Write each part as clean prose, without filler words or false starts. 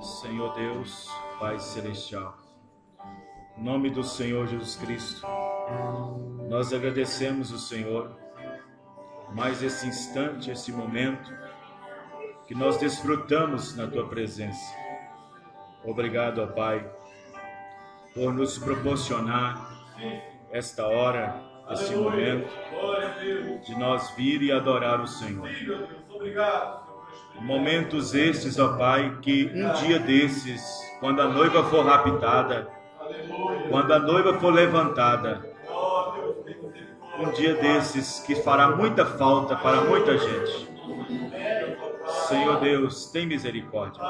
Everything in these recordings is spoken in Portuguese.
Senhor Deus, Pai Celestial, em nome do Senhor Jesus Cristo, nós agradecemos o Senhor, mais esse instante, esse momento, que nós desfrutamos na Tua presença. Obrigado, ó Pai, por nos proporcionar esta hora, esse momento, de nós vir e adorar o Senhor. Momentos estes, ó Pai, que um dia desses, quando a noiva for raptada, quando a noiva for levantada, um dia desses que fará muita falta para muita gente. Senhor Deus, tem misericórdia.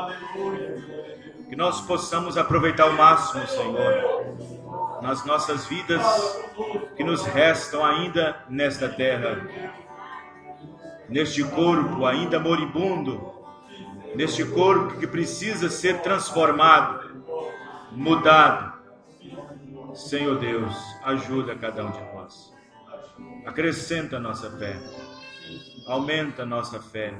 Que nós possamos aproveitar ao máximo, Senhor, nas nossas vidas que nos restam ainda nesta terra, neste corpo ainda moribundo, neste corpo que precisa ser transformado, mudado. Senhor Deus, ajuda cada um de nós. Acrescenta a nossa fé, aumenta a nossa fé,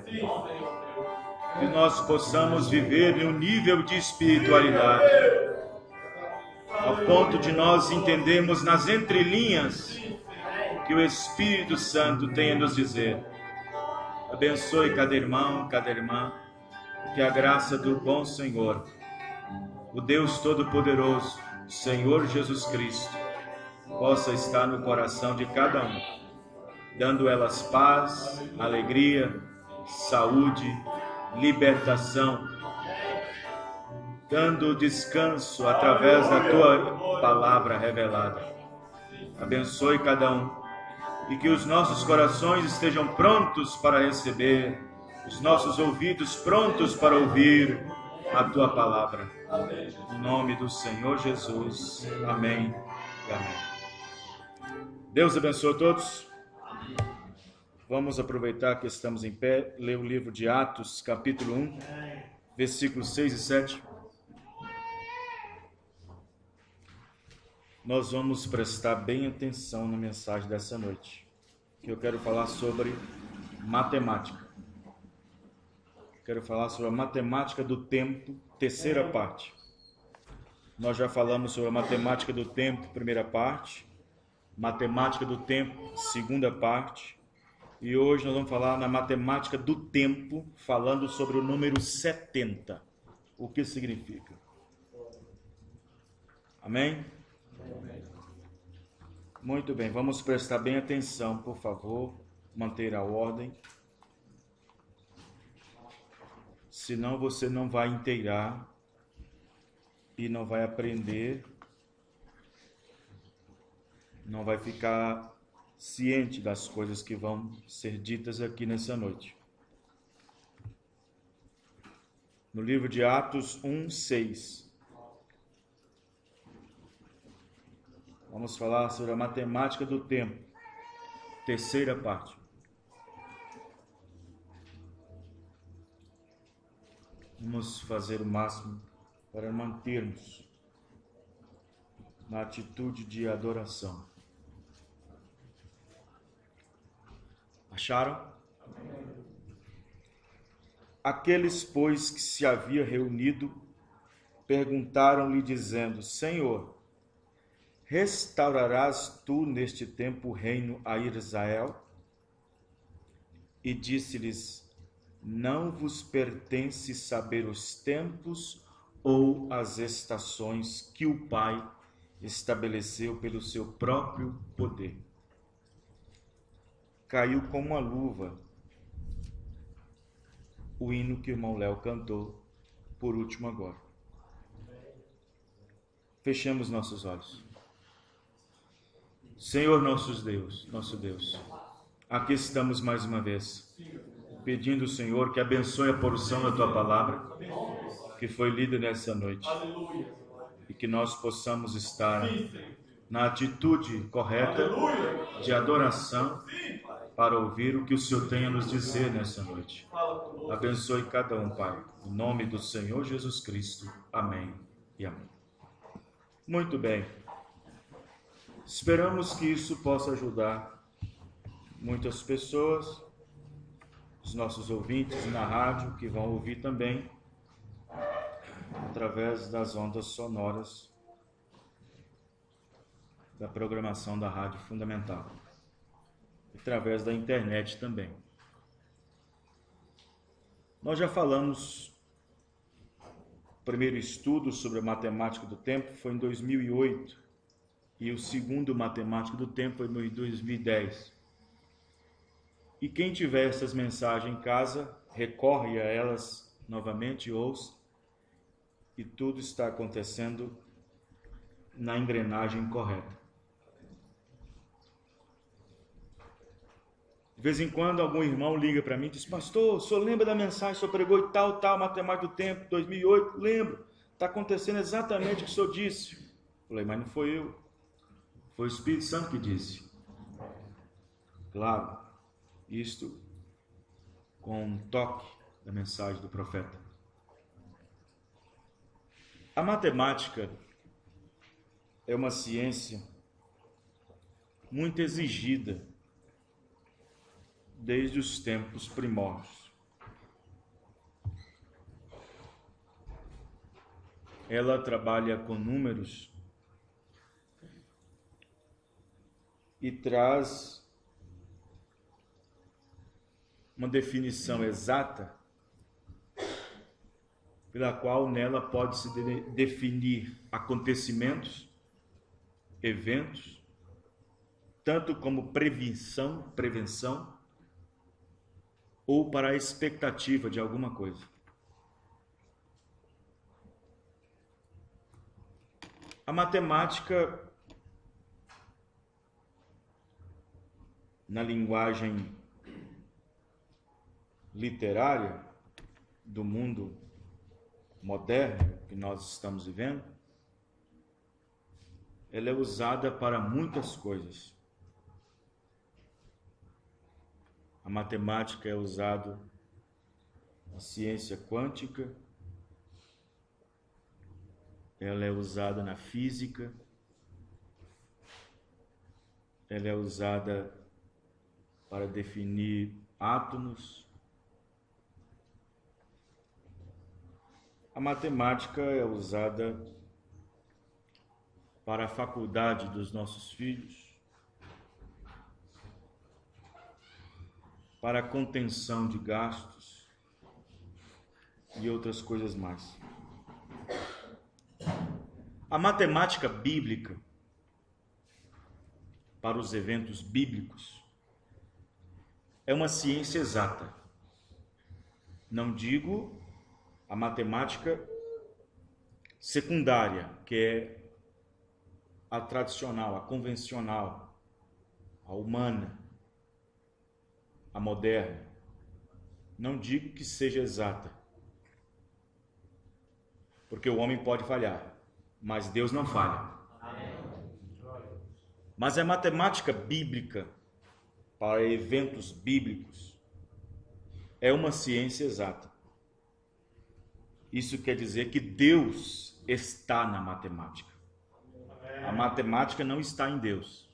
que nós possamos viver em um nível de espiritualidade, ao ponto de nós entendermos nas entrelinhas que o Espírito Santo tem a nos dizer. Abençoe cada irmão, cada irmã, que a graça do bom Senhor, o Deus Todo-Poderoso, Senhor Jesus Cristo, possa estar no coração de cada um, dando elas paz, alegria, saúde, libertação, dando descanso através da Tua palavra revelada. Abençoe cada um e que os nossos corações estejam prontos para receber, os nossos ouvidos prontos para ouvir a Tua palavra. Em nome do Senhor Jesus. Amém e amém. Deus abençoe a todos. Vamos aproveitar que estamos em pé, ler o livro de Atos, capítulo 1, versículos 6 e 7. Nós vamos prestar bem atenção na mensagem dessa noite, que eu quero falar sobre matemática. Quero falar sobre a matemática do tempo, terceira parte. Nós já falamos sobre a matemática do tempo, primeira parte, matemática do tempo, segunda parte, e hoje nós vamos falar na matemática do tempo, falando sobre o número 70. O que significa? Amém? Muito bem, vamos prestar bem atenção, por favor, manter a ordem. Senão você não vai inteirar e não vai aprender, não vai ficar ciente das coisas que vão ser ditas aqui nessa noite. No livro de Atos 1, 6. Vamos falar sobre a matemática do tempo, terceira parte. Vamos fazer o máximo para mantermos na atitude de adoração. Acharam? Aqueles, pois, que se havia reunido, perguntaram-lhe, dizendo: Senhor, restaurarás tu neste tempo o reino a Israel? E disse-lhes, não vos pertence saber os tempos ou as estações que o Pai estabeleceu pelo seu próprio poder. Caiu como uma luva o hino que o irmão Léo cantou por último agora. Fechemos nossos olhos. Senhor nosso Deus, aqui estamos mais uma vez, pedindo ao Senhor que abençoe a porção da Tua palavra, que foi lida nessa noite, e que nós possamos estar na atitude correta de adoração para ouvir o que o Senhor tem a nos dizer nessa noite. Abençoe cada um, Pai, em nome do Senhor Jesus Cristo. Amém e amém. Muito bem. Esperamos que isso possa ajudar muitas pessoas, os nossos ouvintes na rádio, que vão ouvir também através das ondas sonoras da programação da Rádio Fundamental, através da internet também. Nós já falamos, o primeiro estudo sobre a matemática do tempo foi em 2008, e o segundo matemática do tempo foi em 2010. E quem tiver essas mensagens em casa, recorre a elas novamente, ouça, e tudo está acontecendo na engrenagem correta. De vez em quando algum irmão liga para mim e diz, pastor, o senhor lembra da mensagem que o senhor pregou e tal, matemática do tempo, 2008? Lembro, está acontecendo exatamente o que o senhor disse. Falei, mas não foi eu, foi o Espírito Santo que disse. Claro, isto com um toque da mensagem do profeta. A matemática é uma ciência muito exigida desde os tempos primórdios. Ela trabalha com números e traz uma definição exata pela qual nela pode-se definir acontecimentos, eventos, tanto como prevenção, ou para a expectativa de alguma coisa. A matemática, na linguagem literária do mundo moderno que nós estamos vivendo, ela é usada para muitas coisas. A matemática é usada na ciência quântica, ela é usada na física, ela é usada para definir átomos. A matemática é usada para a faculdade dos nossos filhos, para a contenção de gastos e outras coisas mais. A matemática bíblica, para os eventos bíblicos, é uma ciência exata. Não digo a matemática secundária, que é a tradicional, a convencional, a humana, a moderna. Não digo que seja exata, porque o homem pode falhar, mas Deus não falha. Mas a matemática bíblica, para eventos bíblicos, é uma ciência exata. Isso quer dizer que Deus está na matemática. A matemática não está em Deus,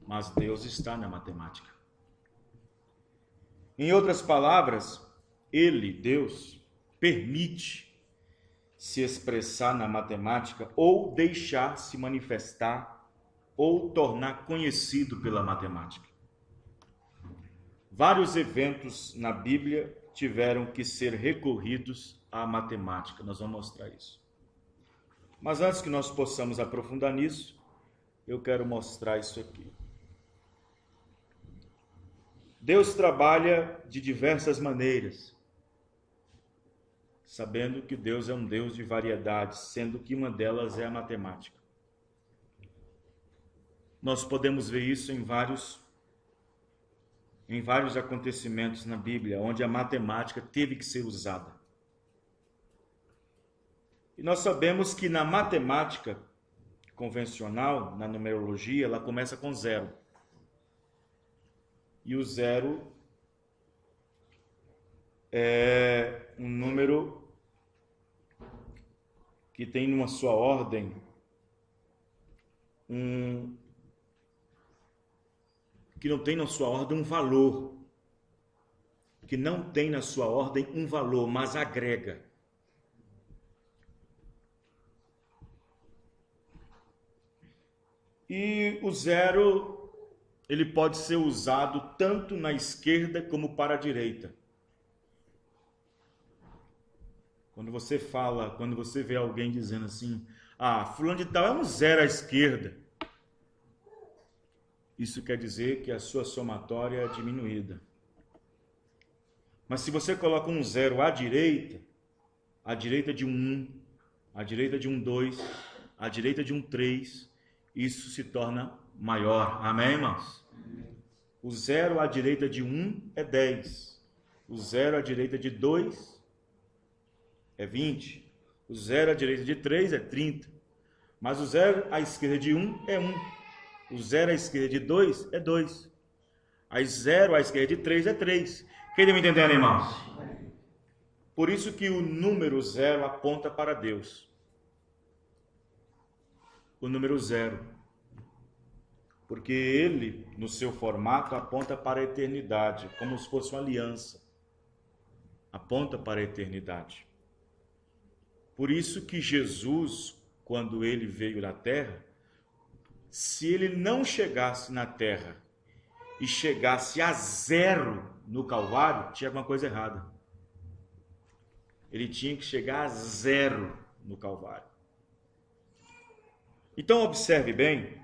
mas Deus está na matemática. Em outras palavras, Ele, Deus, permite se expressar na matemática ou deixar se manifestar ou tornar conhecido pela matemática. Vários eventos na Bíblia tiveram que ser recorridos à matemática. Nós vamos mostrar isso. Mas antes que nós possamos aprofundar nisso, eu quero mostrar isso aqui. Deus trabalha de diversas maneiras, sabendo que Deus é um Deus de variedades, sendo que uma delas é a matemática. Nós podemos ver isso em vários acontecimentos na Bíblia, onde a matemática teve que ser usada. E nós sabemos que na matemática convencional, na numerologia, ela começa com 0. E o 0 é um número que tem numa sua ordem que não tem na sua ordem um valor, que não tem na sua ordem um valor, mas agrega. E o 0, ele pode ser usado tanto na esquerda como para a direita. Quando você vê alguém dizendo assim, fulano de tal é um 0 à esquerda, isso quer dizer que a sua somatória é diminuída. Mas se você coloca um 0 à direita de um 1, à direita de um 2, à direita de um 3, isso se torna maior. Amém, irmãos? O 0 à direita de 1 é 10. O 0 à direita de 2 é 20. O 0 à direita de 3 é 30. Mas o 0 à esquerda de 1 é 1. O 0 à esquerda de 2 é 2. Aí 0 à esquerda de 3 é 3. Quem está me entendendo, irmãos? Por isso que o número 0 aponta para Deus. O número 0. Porque ele, no seu formato, aponta para a eternidade, como se fosse uma aliança. Aponta para a eternidade. Por isso que Jesus, quando ele veio na terra, se ele não chegasse na terra e chegasse a 0 no Calvário, tinha alguma coisa errada. Ele tinha que chegar a 0 no Calvário. Então observe bem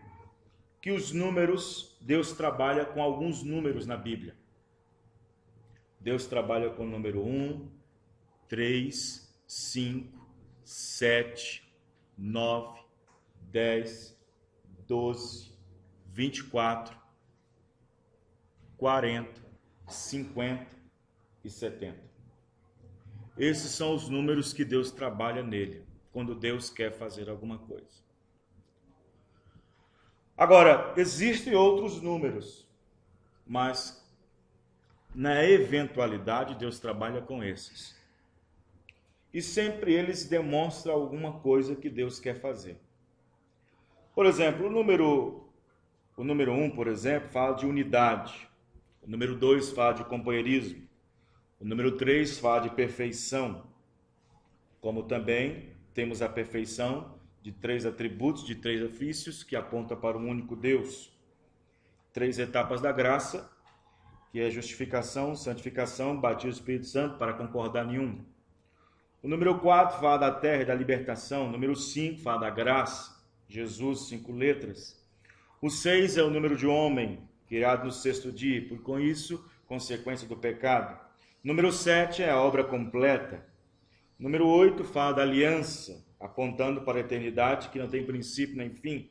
que os números, Deus trabalha com alguns números na Bíblia. Deus trabalha com o número 1, 3, 5, 7, 9, 10, 12, 24, 40, 50 e 70. Esses são os números que Deus trabalha nele, quando Deus quer fazer alguma coisa. Agora, existem outros números, mas na eventualidade Deus trabalha com esses. E sempre eles demonstram alguma coisa que Deus quer fazer. Por exemplo, o número 1, por exemplo, fala de unidade. O número 2 fala de companheirismo. O número 3 fala de perfeição. Como também temos a perfeição de 3 atributos, de 3 ofícios, que aponta para um único Deus. 3 etapas da graça, que é justificação, santificação, batismo do Espírito Santo, para concordar nenhum. O número 4 fala da terra e da libertação. O número 5 fala da graça. Jesus, 5 letras. O 6 é o número de homem, criado no 6º dia, por com isso, consequência do pecado. O número 7 é a obra completa. O número 8 fala da aliança, apontando para a eternidade, que não tem princípio nem fim.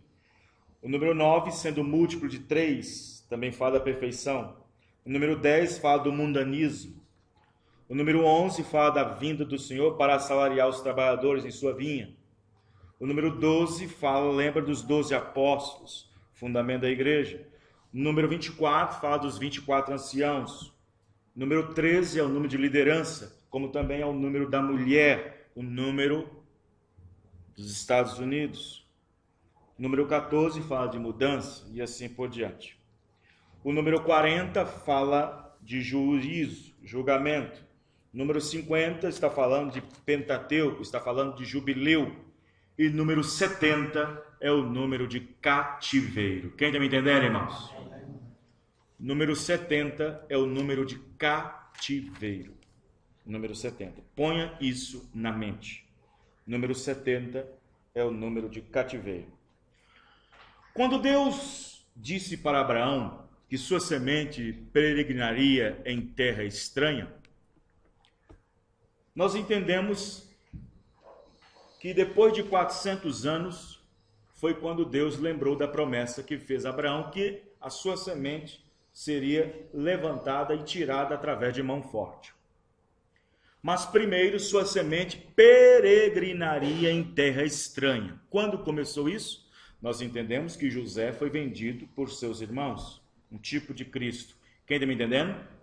O número 9, sendo múltiplo de 3, também fala da perfeição. O número 10 fala do mundanismo. O número 11 fala da vinda do Senhor para assalariar os trabalhadores em sua vinha. O número 12 lembra dos 12 apóstolos, fundamento da igreja. O número 24 fala dos 24 anciãos. O número 13 é o número de liderança, como também é o número da mulher, o número dos Estados Unidos. O número 14 fala de mudança e assim por diante. O número 40 fala de juízo, julgamento. Número 50 está falando de Pentateuco, está falando de jubileu. E número 70 é o número de cativeiro. Quem está me entendendo, irmãos? Número 70 é o número de cativeiro. Número 70. Ponha isso na mente. Número 70 é o número de cativeiro. Quando Deus disse para Abraão que sua semente peregrinaria em terra estranha, nós entendemos que depois de 400 anos foi quando Deus lembrou da promessa que fez a Abraão, que a sua semente seria levantada e tirada através de mão forte. Mas primeiro sua semente peregrinaria em terra estranha. Quando começou isso? Nós entendemos que José foi vendido por seus irmãos, um tipo de Cristo. Quem está me entendendo?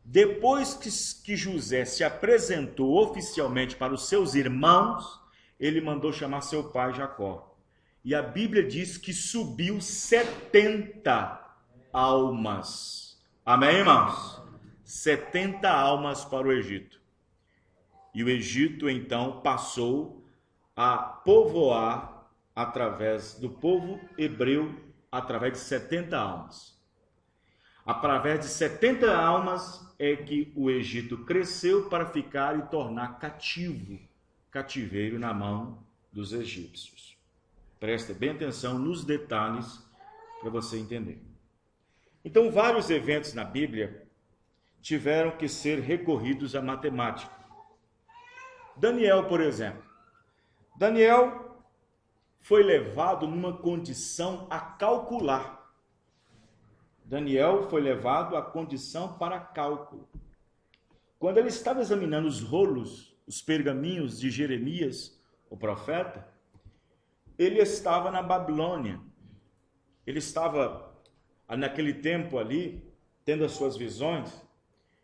Depois que José se apresentou oficialmente para os seus irmãos, ele mandou chamar seu pai Jacó. E a Bíblia diz que subiu 70 almas. Amém, irmãos? 70 almas para o Egito. E o Egito, então, passou a povoar através do povo hebreu, através de 70 almas. Através de 70 almas é que o Egito cresceu para ficar e tornar cativeiro na mão dos egípcios. Presta bem atenção nos detalhes para você entender. Então, vários eventos na Bíblia tiveram que ser recorridos à matemática. Daniel, por exemplo. Daniel foi levado numa condição a calcular. Daniel foi levado à condição para cálculo. Quando ele estava examinando os rolos, os pergaminhos de Jeremias, o profeta, ele estava na Babilônia. Ele estava, naquele tempo ali, tendo as suas visões.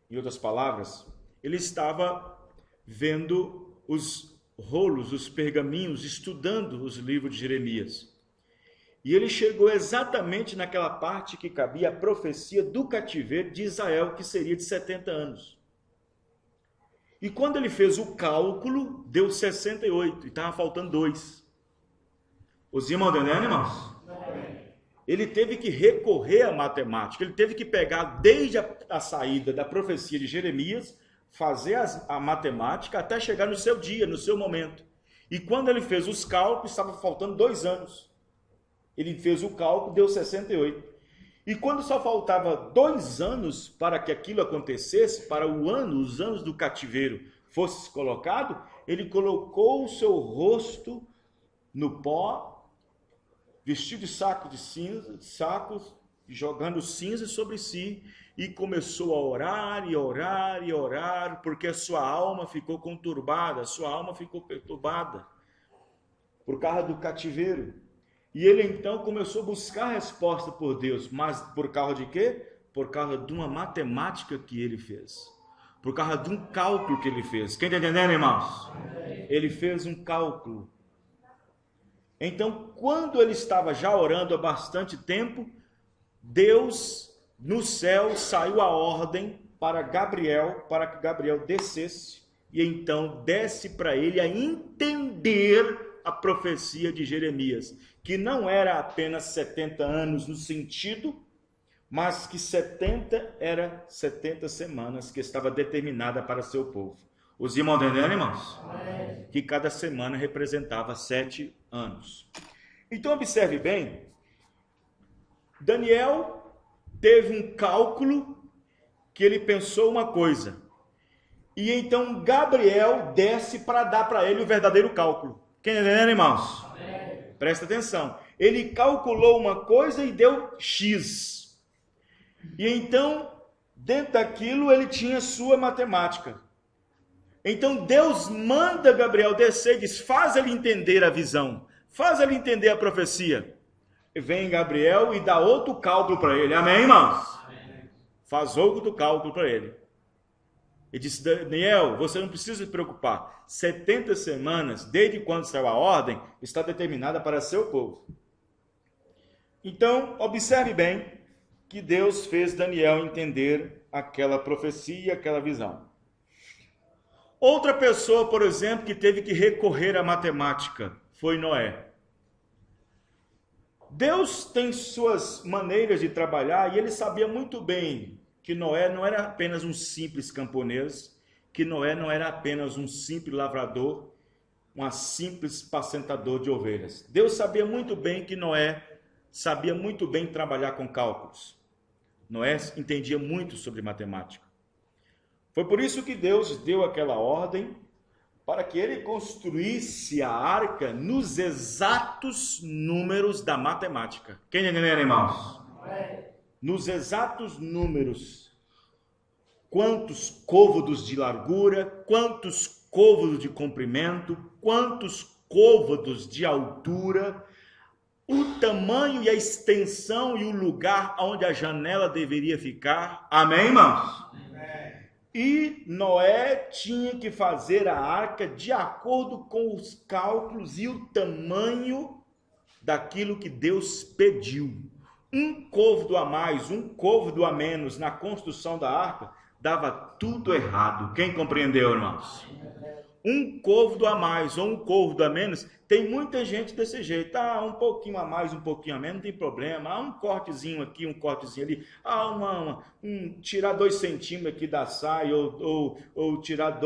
Em outras palavras, ele estava vendo os rolos, os pergaminhos, estudando os livros de Jeremias. E ele chegou exatamente naquela parte que cabia a profecia do cativeiro de Israel, que seria de 70 anos. E quando ele fez o cálculo, deu 68, e estava faltando 2. Os irmãos entendendo, irmãos? Ele teve que recorrer à matemática, ele teve que pegar desde a saída da profecia de Jeremias, fazer a matemática até chegar no seu dia, no seu momento. E quando ele fez os cálculos, estava faltando 2 anos. Ele fez o cálculo, deu 68. E quando só faltava 2 anos para que aquilo acontecesse, para os anos do cativeiro fosse colocado, ele colocou o seu rosto no pó, vestido de saco de cinza, jogando cinza sobre si, e começou a orar e orar e orar, porque a sua alma ficou conturbada, a sua alma ficou perturbada por causa do cativeiro. E ele então começou a buscar resposta por Deus, mas por causa de quê? Por causa de uma matemática que ele fez, por causa de um cálculo que ele fez. Quem está entendendo, irmãos? Ele fez um cálculo. Então, quando ele estava já orando há bastante tempo, Deus, no céu, saiu a ordem para que Gabriel descesse, e então desce para ele a entender a profecia de Jeremias, que não era apenas 70 anos no sentido, mas que 70 era 70 semanas que estava determinada para seu povo. Os irmãos entenderam, irmãos? Que cada semana representava 7 anos. Então observe bem, Daniel teve um cálculo que ele pensou uma coisa, e então Gabriel desce para dar para ele o verdadeiro cálculo. Quem entendeu, irmãos? Amém. Presta atenção. Ele calculou uma coisa e deu X. E então, dentro daquilo, ele tinha sua matemática. Então, Deus manda Gabriel descer e diz, faz ele entender a visão. Faz ele entender a profecia. E vem Gabriel e dá outro cálculo para ele. Amém, irmãos? Amém. Faz outro cálculo para ele. Ele disse, Daniel, você não precisa se preocupar. 70 semanas, desde quando saiu a ordem, está determinada para seu povo. Então, observe bem que Deus fez Daniel entender aquela profecia, aquela visão. Outra pessoa, por exemplo, que teve que recorrer à matemática foi Noé. Deus tem suas maneiras de trabalhar e ele sabia muito bem que Noé não era apenas um simples camponês, que Noé não era apenas um simples lavrador, um simples apacentador de ovelhas. Deus sabia muito bem que Noé sabia muito bem trabalhar com cálculos. Noé entendia muito sobre matemática. Foi por isso que Deus deu aquela ordem para que ele construísse a arca nos exatos números da matemática. Quem entendeu, irmãos? Nos exatos números. Quantos côvados de largura, quantos côvados de comprimento, quantos côvados de altura, o tamanho e a extensão e o lugar onde a janela deveria ficar. Amém, irmãos? E Noé tinha que fazer a arca de acordo com os cálculos e o tamanho daquilo que Deus pediu. Um côvado a mais, um côvado a menos na construção da arca dava tudo errado. Quem compreendeu, irmãos? Um côvado a mais ou um côvado a menos, tem muita gente desse jeito. Um pouquinho a mais, um pouquinho a menos, não tem problema. Um cortezinho aqui, um cortezinho ali. Tirar 2 centímetros aqui da saia ou tirar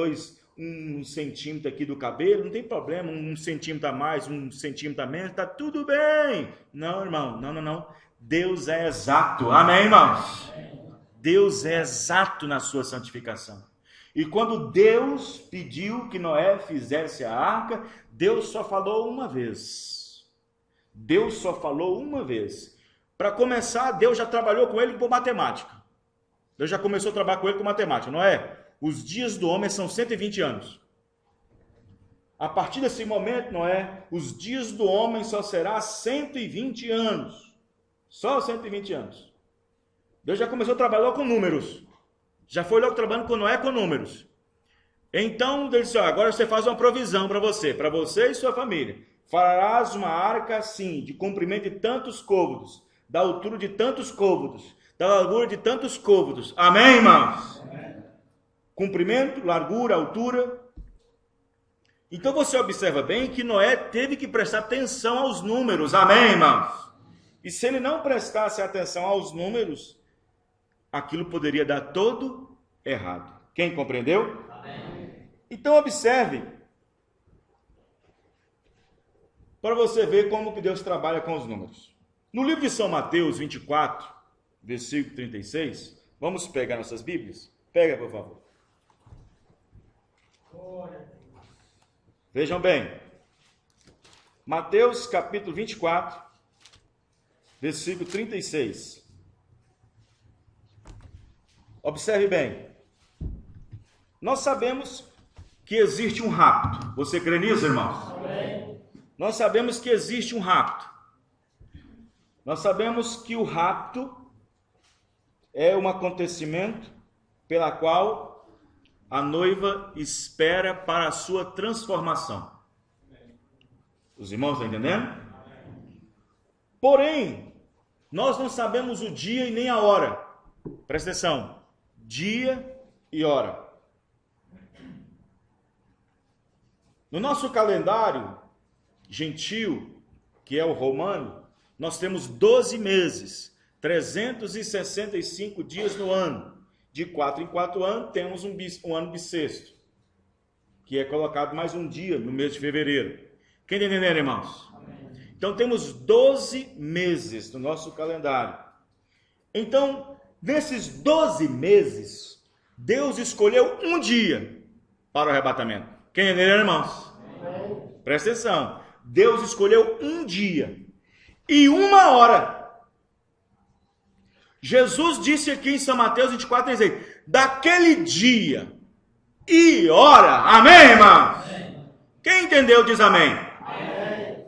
1 centímetro aqui do cabelo, não tem problema. 1 centímetro a mais, 1 centímetro a menos, tá tudo bem. Não, irmão, não. Deus é exato. Amém, irmãos? Deus é exato na sua santificação. E quando Deus pediu que Noé fizesse a arca, Deus só falou uma vez. Deus só falou uma vez. Para começar, Deus já trabalhou com ele com matemática. Deus já começou a trabalhar com ele com matemática. Noé, os dias do homem são 120 anos. A partir desse momento, Noé, os dias do homem só será 120 anos. Só 120 anos. Deus já começou a trabalhar com números. Já foi logo trabalhando com Noé com números. Então, Deus disse, agora você faz uma provisão para você e sua família. Farás uma arca assim, de comprimento de tantos côvados, da altura de tantos côvados, da largura de tantos côvados. Amém, irmãos? Amém. Comprimento, largura, altura. Então você observa bem que Noé teve que prestar atenção aos números. Amém, irmãos? E se ele não prestasse atenção aos números, aquilo poderia dar todo errado. Quem compreendeu? Amém. Então observe, para você ver como que Deus trabalha com os números. No livro de São Mateus 24, versículo 36, vamos pegar nossas Bíblias? Pega, por favor. Vejam bem, Mateus capítulo 24, versículo 36. Observe bem, nós sabemos que existe um rapto. Você crê nisso, irmãos? Amém. Nós sabemos que existe um rapto. Nós sabemos que o rapto é um acontecimento pela qual a noiva espera para a sua transformação. Os irmãos estão entendendo? Porém, nós não sabemos o dia e nem a hora. Presta atenção. Dia e hora. No nosso calendário gentil, que é o romano, nós temos 12 meses, 365 dias no ano. De 4 em 4 anos, temos um ano bissexto, que é colocado mais um dia no mês de fevereiro. Quem está entendendo, irmãos? Então, temos 12 meses no nosso calendário. Então, nesses 12 meses, Deus escolheu um dia para o arrebatamento. Quem entendeu, irmãos? Amém. Presta atenção. Deus escolheu um dia e uma hora. Jesus disse aqui em São Mateus 24, 36, daquele dia e hora. Amém, irmãos? Amém. Quem entendeu diz amém. Amém.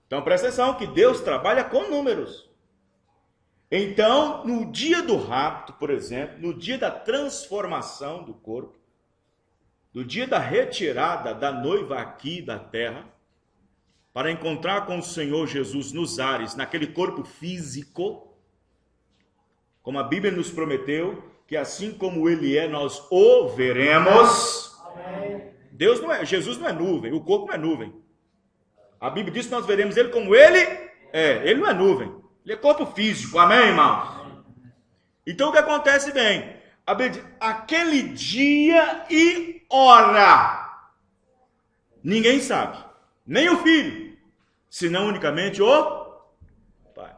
Então, presta atenção que Deus trabalha com números. Então, no dia do rapto, por exemplo, no dia da transformação do corpo, no dia da retirada da noiva aqui da terra, para encontrar com o Senhor Jesus nos ares, naquele corpo físico, como a Bíblia nos prometeu, que assim como Ele é, nós o veremos. Amém. Jesus não é nuvem, o corpo não é nuvem. A Bíblia diz que nós veremos ele como ele é. Ele não é nuvem, ele é corpo físico, amém, irmãos? Então o que acontece bem? A Bíblia diz, aquele dia e hora, ninguém sabe, nem o filho, senão unicamente o pai.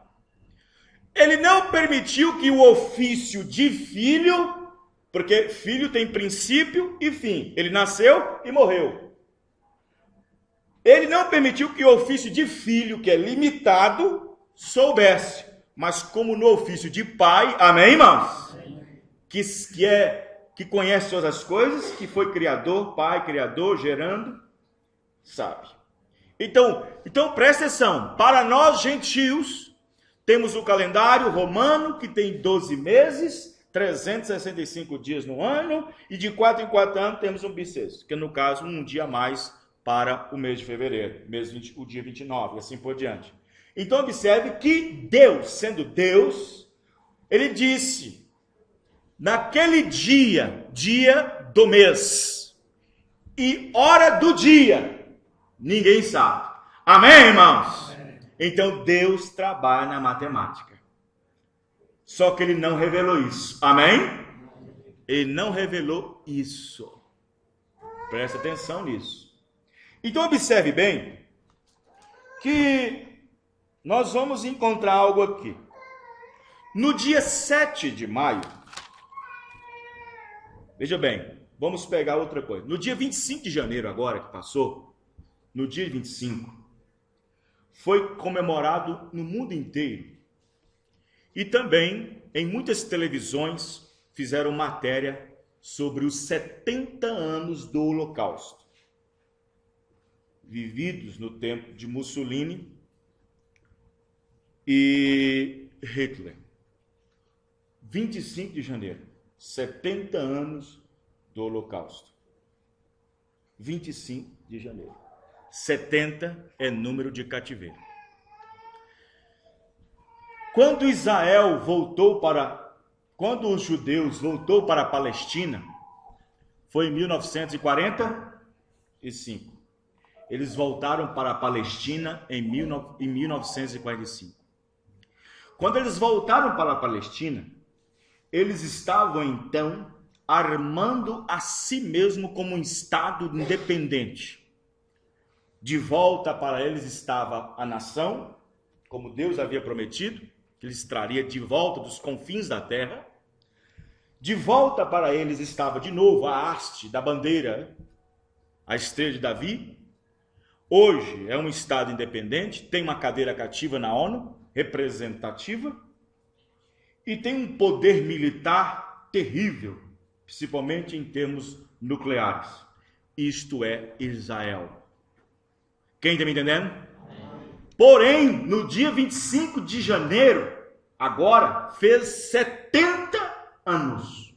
Ele não permitiu que o ofício de filho, porque filho tem princípio e fim, ele nasceu e morreu. Ele não permitiu que o ofício de filho, que é limitado, soubesse. Mas como no ofício de pai, amém, irmãos? Que conhece todas as coisas, que foi criador, pai, criador, gerando, sabe. Então presta atenção. Para nós, gentios, temos o calendário romano, que tem 12 meses, 365 dias no ano, e de 4 em 4 anos temos um bissexto, que no caso, um dia a mais para o mês de fevereiro, o dia 29, e assim por diante. Então observe que Deus, sendo Deus, ele disse, naquele dia do mês, e hora do dia, ninguém sabe. Amém, irmãos? Amém. Então Deus trabalha na matemática. Só que ele não revelou isso. Amém? Ele não revelou isso. Presta atenção nisso. Então observe bem que nós vamos encontrar algo aqui. No dia 7 de maio, veja bem, vamos pegar outra coisa. No dia 25 de janeiro agora que passou, no dia 25, foi comemorado no mundo inteiro. E também em muitas televisões fizeram matéria sobre os 70 anos do Holocausto, vividos no tempo de Mussolini e Hitler. 25 de janeiro, 70 anos do Holocausto. 25 de janeiro. 70 é número de cativeiro. Quando os judeus voltou para a Palestina, foi em 1945. Eles voltaram para a Palestina em 1945. Quando eles voltaram para a Palestina, eles estavam então armando a si mesmo como um Estado independente. De volta para eles estava a nação, como Deus havia prometido, que eles traria de volta dos confins da terra. De volta para eles estava de novo a haste da bandeira, a estrela de Davi. Hoje é um Estado independente, tem uma cadeira cativa na ONU, representativa, e tem um poder militar terrível, principalmente em termos nucleares. Isto é Israel. Quem está me entendendo? Porém, no dia 25 de janeiro, agora, fez 70 anos.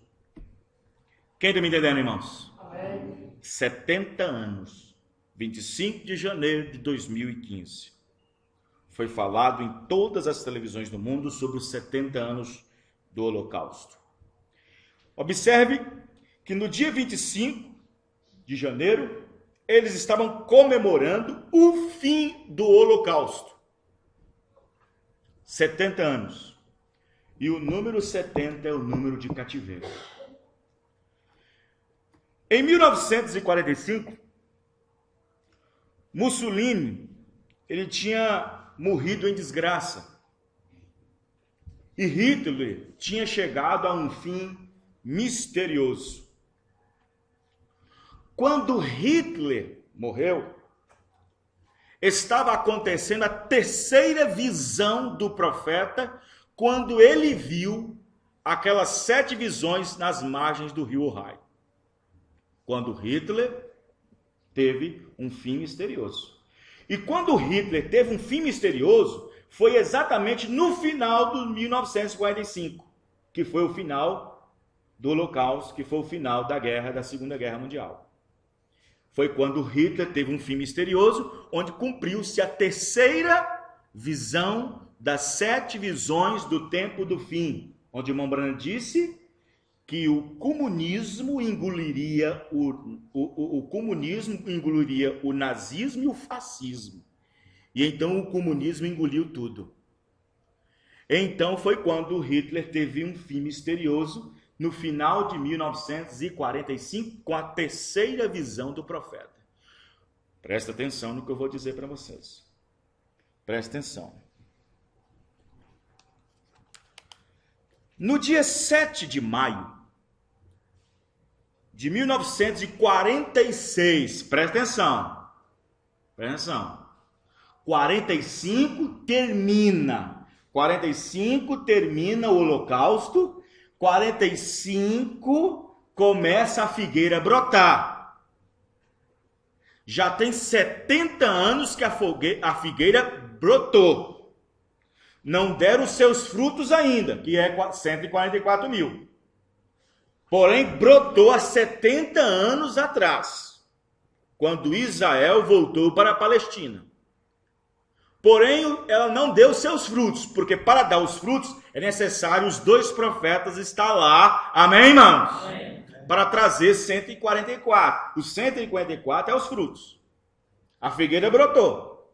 Quem está me entendendo, irmãos? Amém. 70 anos. 25 de janeiro de 2015. Foi falado em todas as televisões do mundo sobre os 70 anos do Holocausto. Observe que no dia 25 de janeiro, eles estavam comemorando o fim do Holocausto. 70 anos. E o número 70 é o número de cativeiro. Em 1945, Mussolini, ele tinha morrido em desgraça. E Hitler tinha chegado a um fim misterioso. Quando Hitler morreu, estava acontecendo a terceira visão do profeta, quando ele viu aquelas 7 visões nas margens do rio Ohio. Quando Hitler teve um fim misterioso. E quando Hitler teve um fim misterioso, foi exatamente no final de 1945, que foi o final do Holocausto, que foi o final da Segunda Guerra Mundial. Foi quando Hitler teve um fim misterioso, onde cumpriu-se a terceira visão das 7 visões do tempo do fim, onde o irmão Branham disse que o comunismo engoliria o comunismo engoliria o nazismo e o fascismo. E então o comunismo engoliu tudo. Então foi quando Hitler teve um fim misterioso no final de 1945 com a terceira visão do profeta. Presta atenção no que eu vou dizer para vocês. Presta atenção. No dia 7 de maio de 1946, presta atenção, 45 termina o Holocausto, 45 começa a figueira a brotar. Já tem 70 anos que a figueira brotou. Não deram os seus frutos ainda, que é 144 mil. Porém, brotou há 70 anos atrás, quando Israel voltou para a Palestina. Porém, ela não deu seus frutos, porque para dar os frutos é necessário os 2 profetas estar lá. Amém, irmãos? Amém. Para trazer 144. Os 144 é os frutos. A figueira brotou.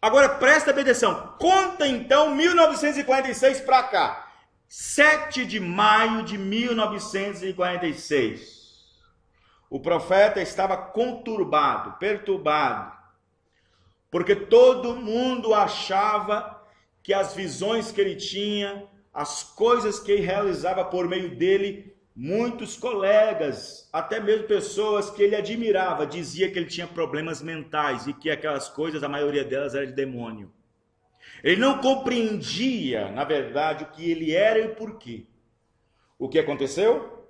Agora presta bem atenção. Conta então 1946 para cá. 7 de maio de 1946. O profeta estava conturbado, perturbado, porque todo mundo achava que as visões que ele tinha, as coisas que ele realizava por meio dele, muitos colegas, até mesmo pessoas que ele admirava, dizia que ele tinha problemas mentais e que aquelas coisas, a maioria delas era de demônio. Ele não compreendia, na verdade, o que ele era e o porquê. O que aconteceu?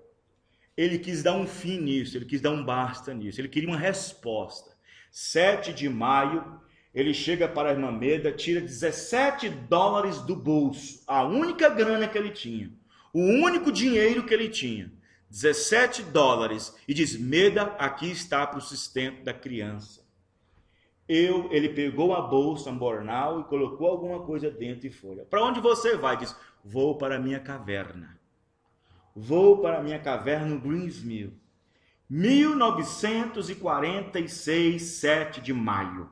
Ele quis dar um fim nisso, ele quis dar um basta nisso, ele queria uma resposta. 7 de maio, ele chega para a irmã Meda, tira $17 do bolso, a única grana que ele tinha, o único dinheiro que ele tinha, $17, e diz: Meda, aqui está para o sustento da criança. Ele pegou a bolsa, um bornal, e colocou alguma coisa dentro e foi. Para onde você vai? Diz: vou para a minha caverna. Vou para a minha caverna no Greensmill. 1946, 7 de maio.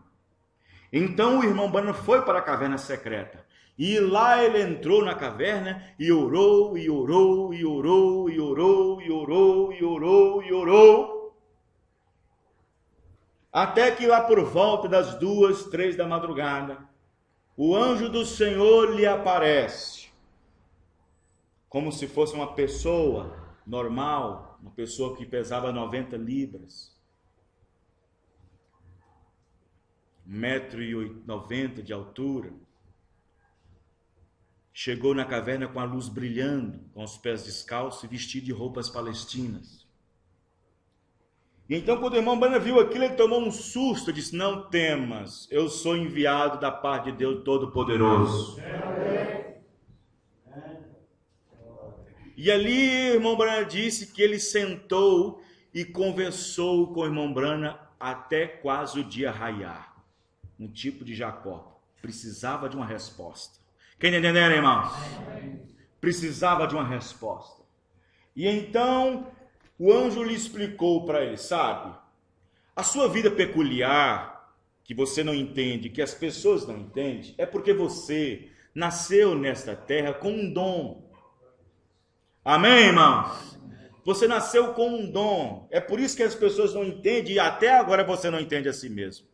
Então o irmão Branham foi para a caverna secreta. E lá ele entrou na caverna e orou, e orou, e orou, e orou, e orou, e orou, e orou. Até que lá por volta das 2, 3 da madrugada, o anjo do Senhor lhe aparece, como se fosse uma pessoa normal, uma pessoa que pesava 90 libras, 1,90 m de altura. Chegou na caverna com a luz brilhando, com os pés descalços e vestido de roupas palestinas. E então, quando o irmão Branham viu aquilo, ele tomou um susto e disse: não temas, eu sou enviado da parte de Deus Todo-Poderoso. E ali o irmão Branham disse que ele sentou e conversou com o irmão Branham até quase o dia raiar. Um tipo de Jacó. Precisava de uma resposta. Quem entenderam, irmãos? Precisava de uma resposta. E então o anjo lhe explicou para ele: sabe, a sua vida peculiar, que você não entende, que as pessoas não entendem, é porque você nasceu nesta terra com um dom. Amém, irmãos? Você nasceu com um dom. É por isso que as pessoas não entendem e até agora você não entende a si mesmo.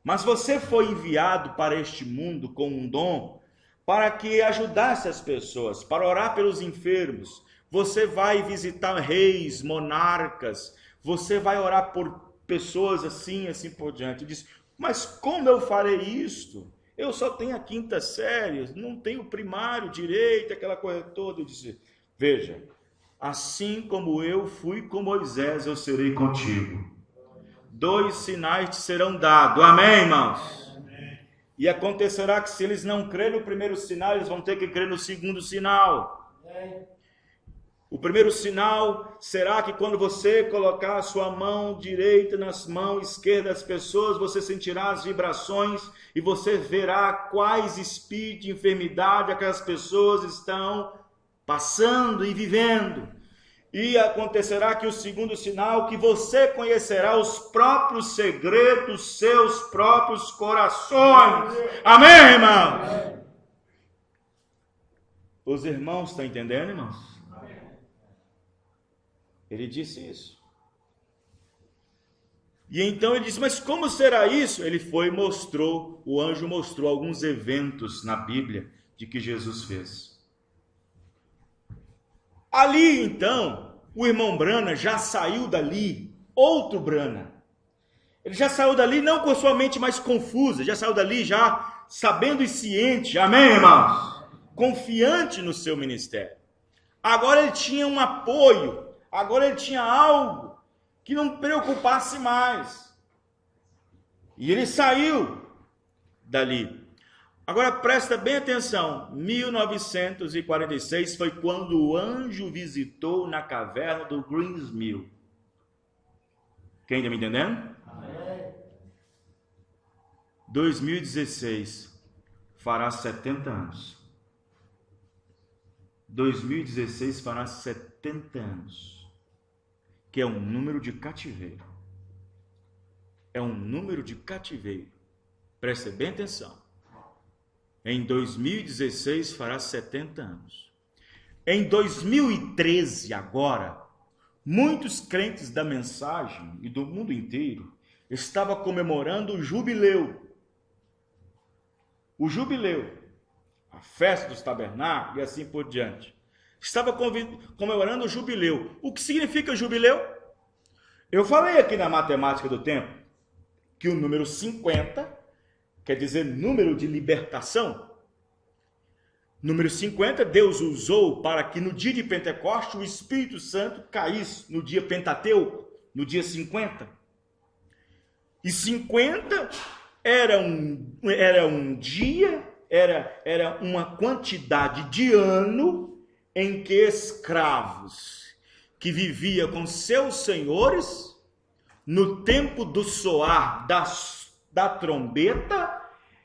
Mas você foi enviado para este mundo com um dom para que ajudasse as pessoas, para orar pelos enfermos. Você vai visitar reis, monarcas, você vai orar por pessoas assim por diante. Diz: mas como eu farei isto? Eu só tenho a 5ª série, não tenho primário, direito, aquela coisa toda. Eu disse: veja, assim como eu fui com Moisés, eu serei contigo. 2 sinais te serão dados. Amém, irmãos? Amém. E acontecerá que se eles não crerem no primeiro sinal, eles vão ter que crer no segundo sinal. Amém. O primeiro sinal será que quando você colocar a sua mão direita nas mãos esquerdas das pessoas, você sentirá as vibrações e você verá quais espíritos de enfermidade aquelas pessoas estão passando e vivendo. E acontecerá que o segundo sinal, que você conhecerá os próprios segredos, seus próprios corações. Amém, irmãos? Os irmãos estão entendendo, irmãos? Ele disse isso. E então ele disse, mas como será isso? Ele foi e mostrou, o anjo mostrou alguns eventos na Bíblia de que Jesus fez. Ali então, o irmão Brana já saiu dali, outro Brana. Ele já saiu dali não com a sua mente mais confusa, já saiu dali já sabendo e ciente, amém, irmãos? Confiante no seu ministério. Agora ele tinha um apoio, agora ele tinha algo que não preocupasse mais. E ele saiu dali. Agora presta bem atenção, 1946 foi quando o anjo visitou na caverna do Greens Mill. Quem está me entendendo? 2016 fará 70 anos. 2016 fará 70 anos. Que é um número de cativeiro. É um número de cativeiro. Preste bem atenção. Em 2016 fará 70 anos. Em 2013, agora, muitos crentes da mensagem e do mundo inteiro estavam comemorando o jubileu. O jubileu, a festa dos tabernáculos e assim por diante. Estava comemorando o jubileu. O que significa jubileu? Eu falei aqui na matemática do tempo que o número 50 quer dizer número de libertação. Número 50, Deus usou para que no dia de Pentecostes o Espírito Santo caísse no dia Pentateuco, no dia 50. E 50 era um dia, era uma quantidade de ano em que escravos que viviam com seus senhores, no tempo do soar da trombeta,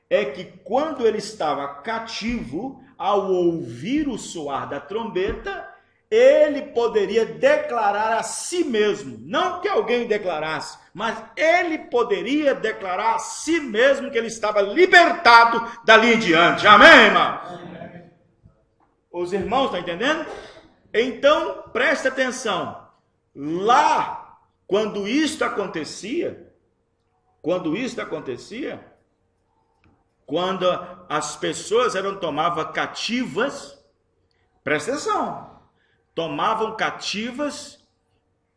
é que quando ele estava cativo, ao ouvir o soar da trombeta, ele poderia declarar a si mesmo, não que alguém declarasse, mas ele poderia declarar a si mesmo que ele estava libertado dali em diante. Amém, irmão? Os irmãos estão entendendo? Então, presta atenção. Lá, quando isto acontecia, quando as pessoas tomavam cativas, presta atenção, tomavam cativas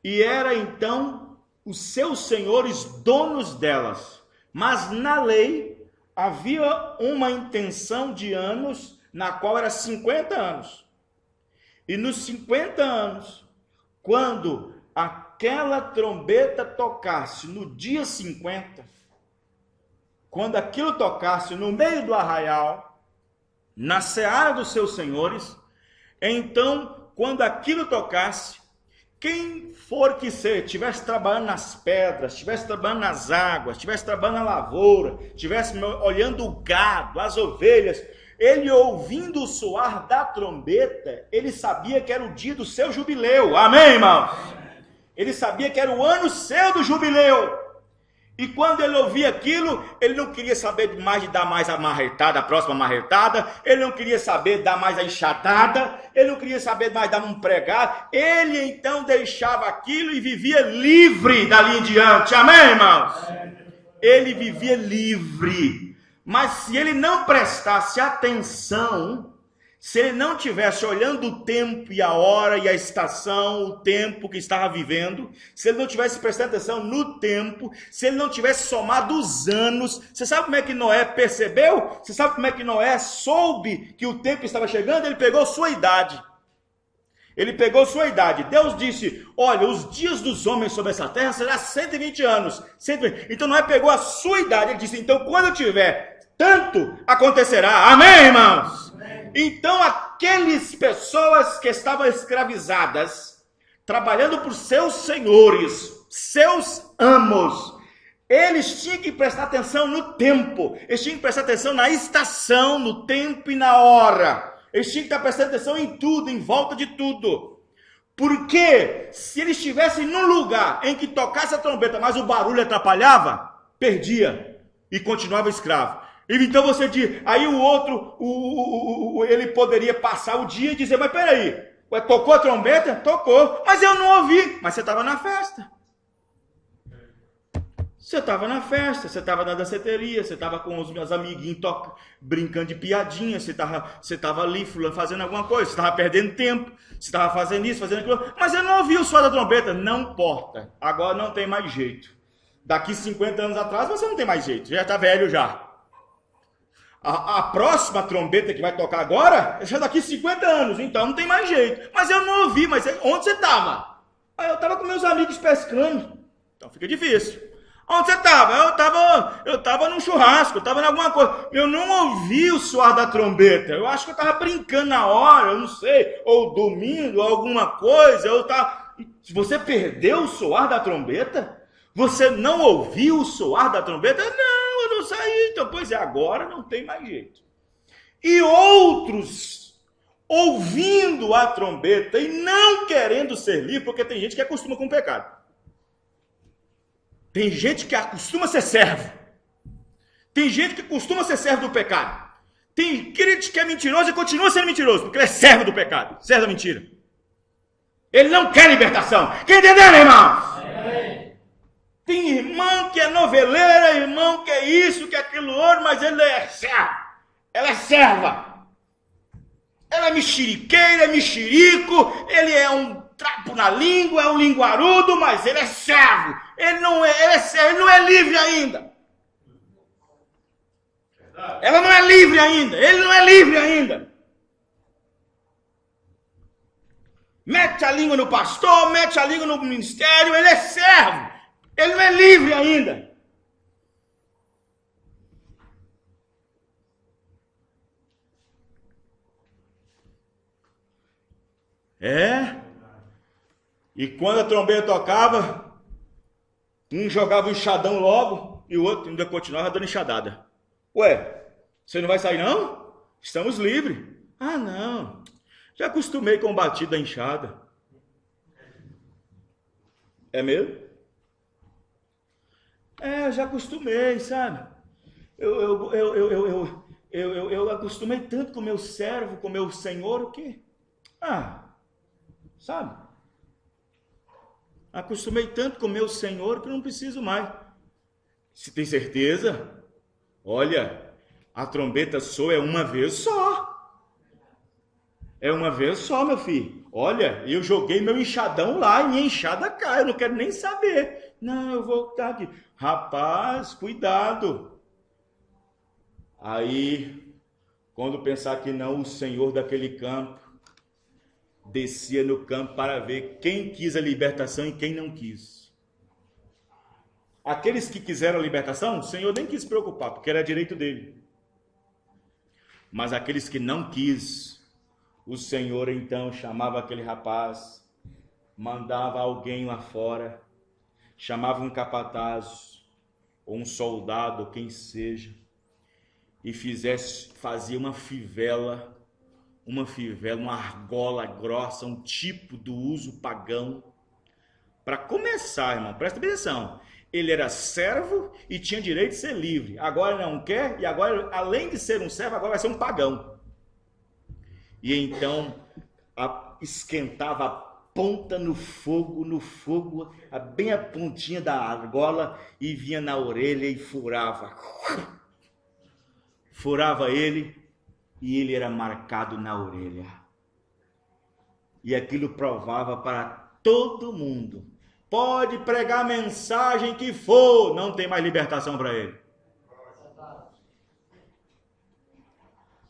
e era então os seus senhores donos delas. Mas na lei havia uma intenção de anos, na qual era 50 anos. E nos 50 anos, quando aquela trombeta tocasse no dia 50, quando aquilo tocasse no meio do arraial, na seara dos seus senhores, então, quando aquilo tocasse, quem for que seja, estivesse trabalhando nas pedras, estivesse trabalhando nas águas, estivesse trabalhando na lavoura, estivesse olhando o gado, as ovelhas, ele ouvindo o soar da trombeta, ele sabia que era o dia do seu jubileu. Amém, irmãos? Ele sabia que era o ano seu do jubileu. E quando ele ouvia aquilo, ele não queria saber mais de dar mais a marretada, a próxima marretada, ele não queria saber de dar mais a enxadada, ele não queria saber mais de dar um pregado, ele então deixava aquilo e vivia livre dali em diante. Amém, irmãos? Ele vivia livre. Mas se ele não prestasse atenção, se ele não tivesse olhando o tempo e a hora e a estação, o tempo que estava vivendo, se ele não tivesse prestado atenção no tempo, se ele não tivesse somado os anos, você sabe como é que Noé percebeu? Você sabe como é que Noé soube que o tempo estava chegando? Ele pegou sua idade. Ele pegou sua idade. Deus disse, olha, os dias dos homens sobre essa terra serão 120 anos. 120. Então Noé pegou a sua idade. Ele disse, então quando eu tiver tanto, acontecerá. Amém, irmãos? Então, aquelas pessoas que estavam escravizadas, trabalhando por seus senhores, seus amos, eles tinham que prestar atenção no tempo, eles tinham que prestar atenção na estação, no tempo e na hora. Eles tinham que estar prestando atenção em tudo, em volta de tudo. Porque se eles estivessem num lugar em que tocasse a trombeta, mas o barulho atrapalhava, perdia e continuava escravo. Então você diz, aí o outro, ele poderia passar o dia e dizer, mas peraí, tocou a trombeta? Tocou, mas eu não ouvi. Mas você estava na festa. Você estava na festa, você estava na danceteria, você estava com os meus amiguinhos brincando de piadinha, você estava ali fazendo alguma coisa, você estava perdendo tempo, você estava fazendo isso, fazendo aquilo, mas eu não ouvi o som da trombeta. Não importa, agora não tem mais jeito. Daqui 50 anos atrás você não tem mais jeito, já está velho já. A próxima trombeta que vai tocar agora é já daqui 50 anos, então não tem mais jeito. Mas eu não ouvi, mas onde você estava? Eu estava com meus amigos pescando, então fica difícil. Onde você estava? Eu estava num churrasco, eu estava em alguma coisa. Eu não ouvi o soar da trombeta. Eu acho que eu estava brincando na hora, eu não sei, ou dormindo, ou alguma coisa. Você perdeu o soar da trombeta? Você não ouviu o soar da trombeta? Não, eu não saí. Então, pois é, agora não tem mais jeito. E outros ouvindo a trombeta e não querendo ser livre, porque tem gente que acostuma com o pecado. Tem gente que acostuma ser servo. Tem gente que costuma ser servo do pecado. Tem gente que é mentiroso e continua sendo mentiroso, porque ele é servo do pecado, servo da mentira. Ele não quer libertação. Quem entendeu, irmãos? Tem irmão que é noveleira, irmão que é isso, que é aquilo outro, mas ele é servo. Ela é serva. Ela é mexeriqueira, é mexerico, ele é um trapo na língua, é um linguarudo, mas ele é servo. Ele não é livre ainda. Ela não é livre ainda. Ele não é livre ainda. Mete a língua no pastor, mete a língua no ministério, ele é servo. Ele não é livre ainda. E quando a trombeta tocava, um jogava o enxadão logo e o outro ainda continuava dando enxadada. Ué, você não vai sair não? Estamos livres. Ah, não. Já acostumei com o batido da enxada. É mesmo? Eu já acostumei, sabe? Eu acostumei tanto com o meu servo, com o meu senhor, o quê? Sabe? Acostumei tanto com o meu senhor que não preciso mais. Se tem certeza? Olha, a trombeta soa uma vez só. É uma vez só, meu filho. Olha, eu joguei meu enxadão lá e minha enxada cai. Eu não quero nem saber. Não, eu vou estar aqui. Rapaz, cuidado. Aí, quando pensar que não, o senhor daquele campo descia no campo para ver quem quis a libertação e quem não quis. Aqueles que quiseram a libertação, o Senhor nem quis se preocupar, porque era direito dele. Mas aqueles que não quis, o Senhor então chamava aquele rapaz, mandava alguém lá fora, chamava um capataz, ou um soldado, quem seja, e fazia uma fivela, uma argola grossa, um tipo do uso pagão. Para começar, irmão, presta atenção. Ele era servo e tinha direito de ser livre. Agora não quer, e agora, além de ser um servo, agora vai ser um pagão. E então esquentava a ponta no fogo, bem a pontinha da argola, e vinha na orelha e furava. Furava ele, e ele era marcado na orelha. E aquilo provava para todo mundo. Pode pregar a mensagem que for, não tem mais libertação para ele.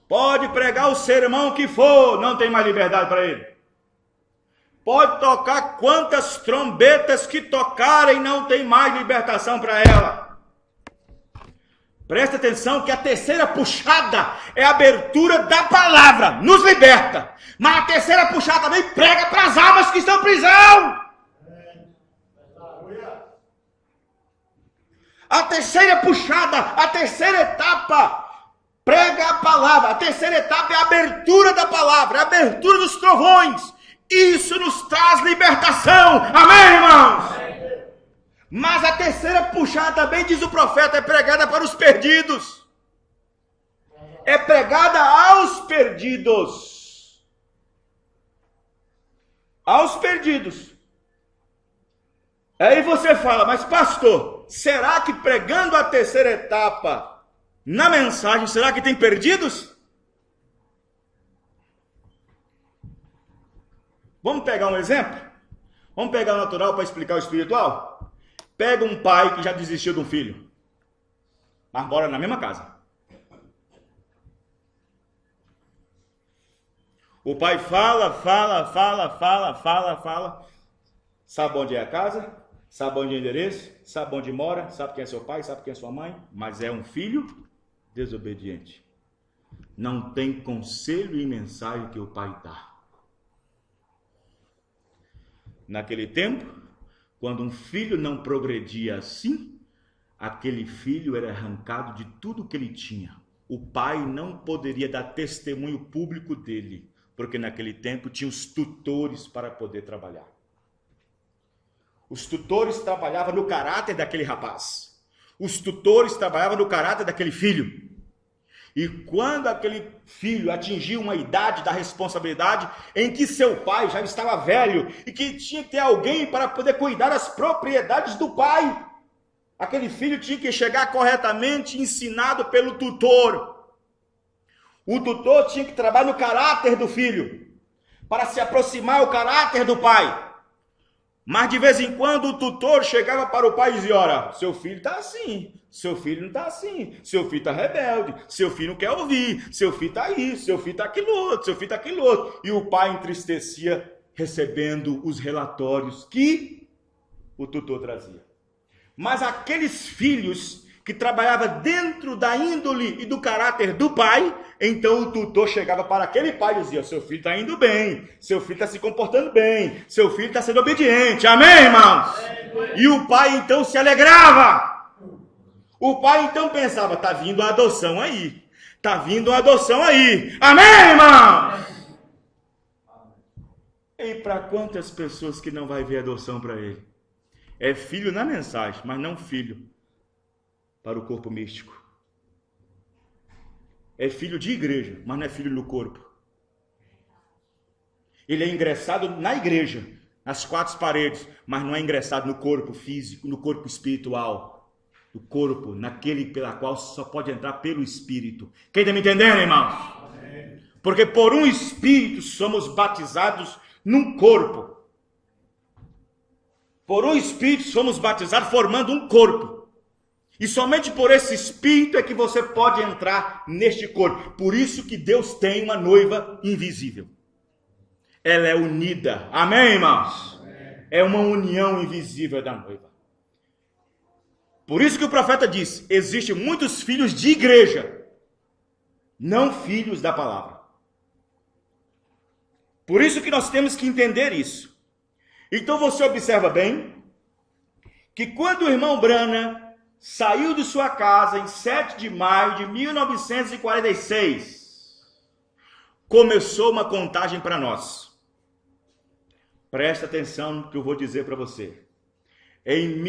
Pode pregar o sermão que for, não tem mais liberdade para ele. Pode tocar quantas trombetas que tocarem, não tem mais libertação para ela. Presta atenção que a terceira puxada é a abertura da palavra, nos liberta. Mas a terceira puxada também prega para as almas que estão em prisão. A terceira puxada, a terceira etapa prega a palavra. A terceira etapa é a abertura da palavra, a abertura dos trovões. Isso nos traz libertação. Amém, irmãos? Mas a terceira puxada também, diz o profeta, é pregada para os perdidos. É pregada aos perdidos. Aos perdidos. Aí você fala, mas pastor, será que pregando a terceira etapa na mensagem, será que tem perdidos? Vamos pegar um exemplo? Vamos pegar o natural para explicar o espiritual? Pega um pai que já desistiu de um filho, mas mora na mesma casa. O pai fala. Sabe onde é a casa? Sabe onde é o endereço? Sabe onde mora? Sabe quem é seu pai? Sabe quem é sua mãe? Mas é um filho desobediente. Não tem conselho e mensagem que o pai dá. Naquele tempo, quando um filho não progredia assim, aquele filho era arrancado de tudo que ele tinha. O pai não poderia dar testemunho público dele, porque naquele tempo tinha os tutores para poder trabalhar. Os tutores trabalhavam no caráter daquele rapaz. Os tutores trabalhavam no caráter daquele filho. E quando aquele filho atingiu uma idade da responsabilidade em que seu pai já estava velho e que tinha que ter alguém para poder cuidar das propriedades do pai, aquele filho tinha que chegar corretamente ensinado pelo tutor. O tutor tinha que trabalhar no caráter do filho, para se aproximar ao caráter do pai. Mas de vez em quando o tutor chegava para o pai e dizia, ora, seu filho está assim, seu filho não está assim, seu filho está rebelde, seu filho não quer ouvir, seu filho está isso, seu filho está aquilo outro, seu filho está aquilo outro. E o pai entristecia recebendo os relatórios que o tutor trazia. Mas aqueles filhos que trabalhavam dentro da índole e do caráter do pai, então o tutor chegava para aquele pai e dizia, seu filho está indo bem, seu filho está se comportando bem, seu filho está sendo obediente, amém, irmãos? E o pai então se alegrava. O pai então pensava, está vindo a adoção aí, está vindo a adoção aí, amém, irmãos? E para quantas pessoas que não vai ver adoção para ele? É filho na mensagem, mas não filho para o corpo místico. É filho de igreja, mas não é filho no corpo. Ele é ingressado na igreja, nas quatro paredes, mas não é ingressado no corpo físico, no corpo espiritual. No corpo, naquele pela qual só pode entrar pelo Espírito. Quem está me entendendo, irmãos? Porque por um Espírito somos batizados num corpo. Por um Espírito somos batizados formando um corpo. E somente por esse Espírito é que você pode entrar neste corpo. Por isso que Deus tem uma noiva invisível. Ela é unida. Amém, irmãos? Amém. É uma união invisível da noiva. Por isso que o profeta diz, existem muitos filhos de igreja, não filhos da palavra. Por isso que nós temos que entender isso. Então você observa bem, que quando o irmão Branham saiu de sua casa em 7 de maio de 1946, começou uma contagem para nós. Presta atenção no que eu vou dizer para você. Em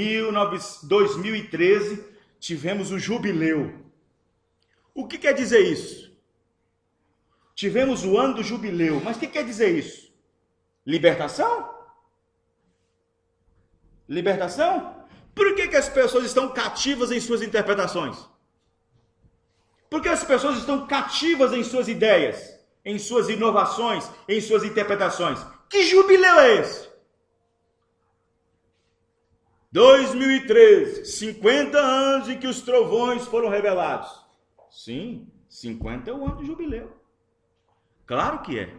2013, tivemos o jubileu. O que quer dizer isso? Tivemos o ano do jubileu. Mas o que quer dizer isso? Libertação? Libertação? Por que as pessoas estão cativas em suas interpretações? Por que as pessoas estão cativas em suas ideias, em suas inovações, em suas interpretações? Que jubileu é esse? 2013, 50 anos em que os trovões foram revelados. Sim, 50 é o ano de jubileu. Claro que é.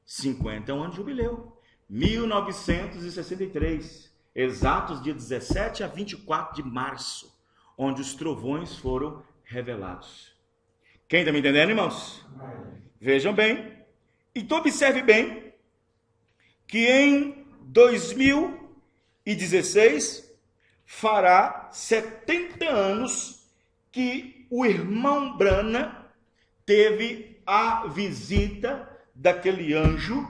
50 é um ano de jubileu. 1963. Exatos de 17 a 24 de março, onde os trovões foram revelados. Quem está me entendendo, irmãos? Vejam bem. Então observe bem que em 2016 fará 70 anos que o irmão Branham teve a visita daquele anjo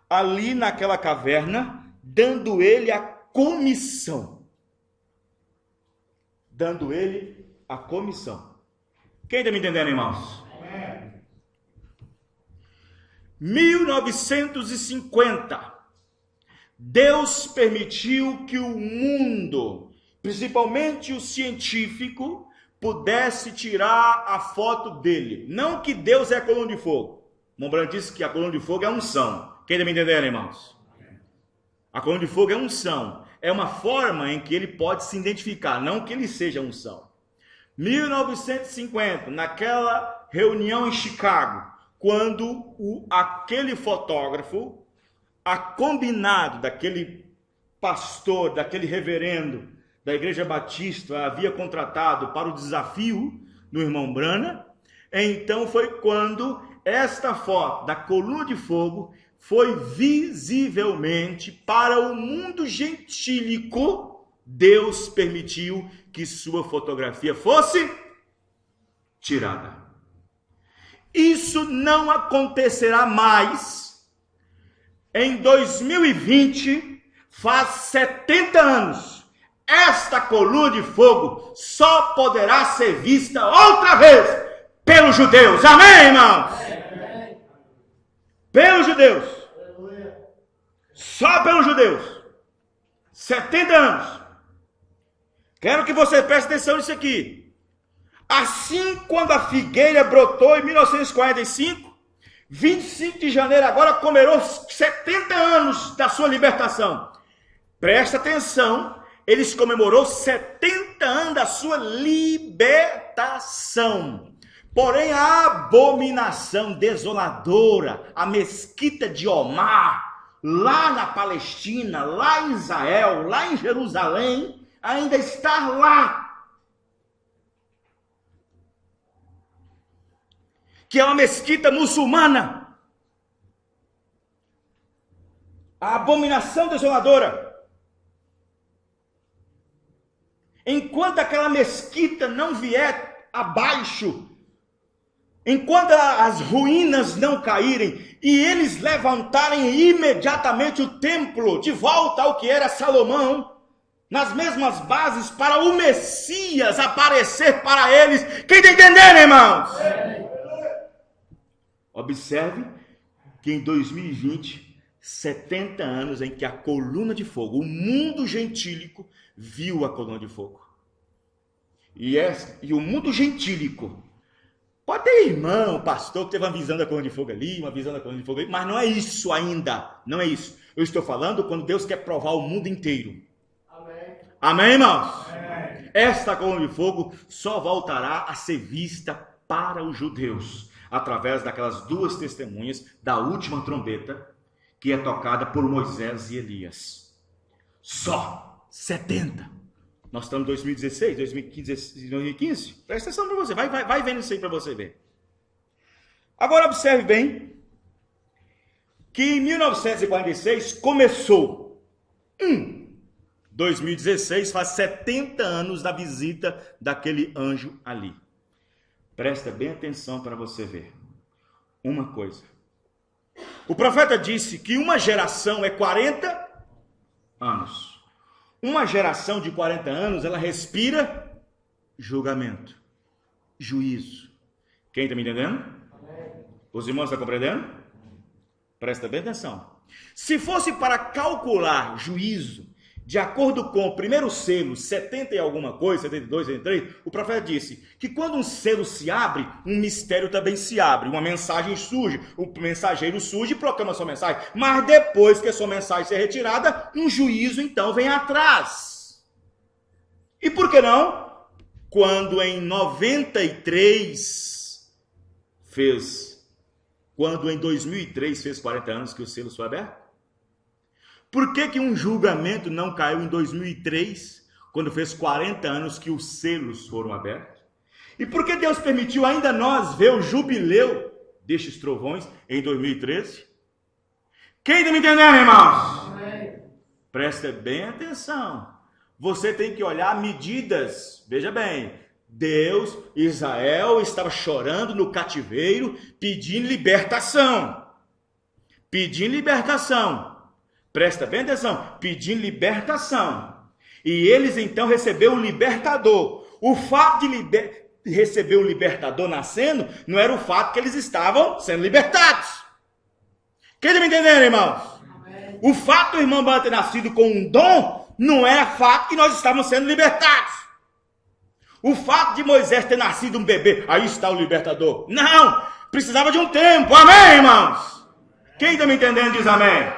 ali naquela caverna, dando ele a comissão. Dando ele a comissão. Quem está me entendendo, irmãos? 1950, Deus permitiu que o mundo, principalmente o científico, pudesse tirar a foto dele. Não que Deus é a coluna de fogo. Montblanc disse que a coluna de fogo é unção. Quem está me entendendo, irmãos? A coluna de fogo é unção. É uma forma em que ele pode se identificar, não que ele seja unção. 1950, naquela reunião em Chicago, quando aquele fotógrafo, a combinado daquele pastor, daquele reverendo da Igreja Batista, havia contratado para o desafio do irmão Branham, então foi quando esta foto da coluna de fogo foi visivelmente para o mundo gentílico. Deus permitiu que sua fotografia fosse tirada. Isso não acontecerá mais. Em 2020, faz 70 anos, esta coluna de fogo só poderá ser vista outra vez pelos judeus. Amém, irmãos? Amém. Pelos judeus. Só pelos judeus. 70 anos. Quero que você preste atenção nisso aqui. Assim, quando a figueira brotou em 1945, 25 de janeiro agora comemorou 70 anos da sua libertação. Presta atenção, eles comemorou 70 anos da sua libertação. Porém, a abominação desoladora, a mesquita de Omar, lá na Palestina, lá em Israel, lá em Jerusalém, ainda está lá. Que é uma mesquita muçulmana. A abominação desoladora. Enquanto aquela mesquita não vier abaixo, enquanto as ruínas não caírem, e eles levantarem imediatamente o templo de volta ao que era Salomão, nas mesmas bases, para o Messias aparecer para eles. Quem está entendendo, irmãos? Observe que em 2020, 70 anos em que a coluna de fogo, o mundo gentílico, viu a coluna de fogo. E o mundo gentílico, pode ter irmão, pastor, que teve uma visão da coluna de fogo ali, uma visão da coluna de fogo ali, mas não é isso ainda, não é isso. Eu estou falando quando Deus quer provar o mundo inteiro. Amém, amém, irmãos? Amém. Esta coluna de fogo só voltará a ser vista para os judeus, através daquelas duas testemunhas da última trombeta, que é tocada por Moisés e Elias. Só 70. Nós estamos em 2016, 2015. Presta atenção para você, vai vendo isso aí para você ver. Agora observe bem, que em 1946 começou. 2016 faz 70 anos da visita daquele anjo ali. Presta bem atenção para você ver uma coisa. O profeta disse que uma geração é 40 anos. Uma geração de 40 anos, ela respira julgamento, juízo. Quem está me entendendo? Os irmãos estão compreendendo? Presta bem atenção. Se fosse para calcular juízo, de acordo com o primeiro selo, 70 e alguma coisa, 72, 73, o profeta disse que quando um selo se abre, um mistério também se abre, uma mensagem surge, o mensageiro surge e proclama sua mensagem, mas depois que a sua mensagem ser retirada, um juízo então vem atrás. E por que não? Quando em 2003 fez 40 anos que o selo foi aberto? Por que um julgamento não caiu em 2003, quando fez 40 anos que os selos foram abertos? E por que Deus permitiu ainda nós ver o jubileu destes trovões em 2013? Quem está me entendendo, irmãos? Amém. Presta bem atenção. Você tem que olhar medidas, veja bem, Israel estava chorando no cativeiro, pedindo libertação. Pedindo libertação. Presta bem atenção, pedindo libertação. E eles então receberam o libertador. O fato de receber o libertador nascendo, não era o fato que eles estavam sendo libertados. Quem está me entendendo, irmãos? Amém. O fato do irmão Branham ter nascido com um dom, não é fato que nós estávamos sendo libertados. O fato de Moisés ter nascido um bebê, aí está o libertador. Não, precisava de um tempo. Amém, irmãos? Quem está me entendendo diz amém.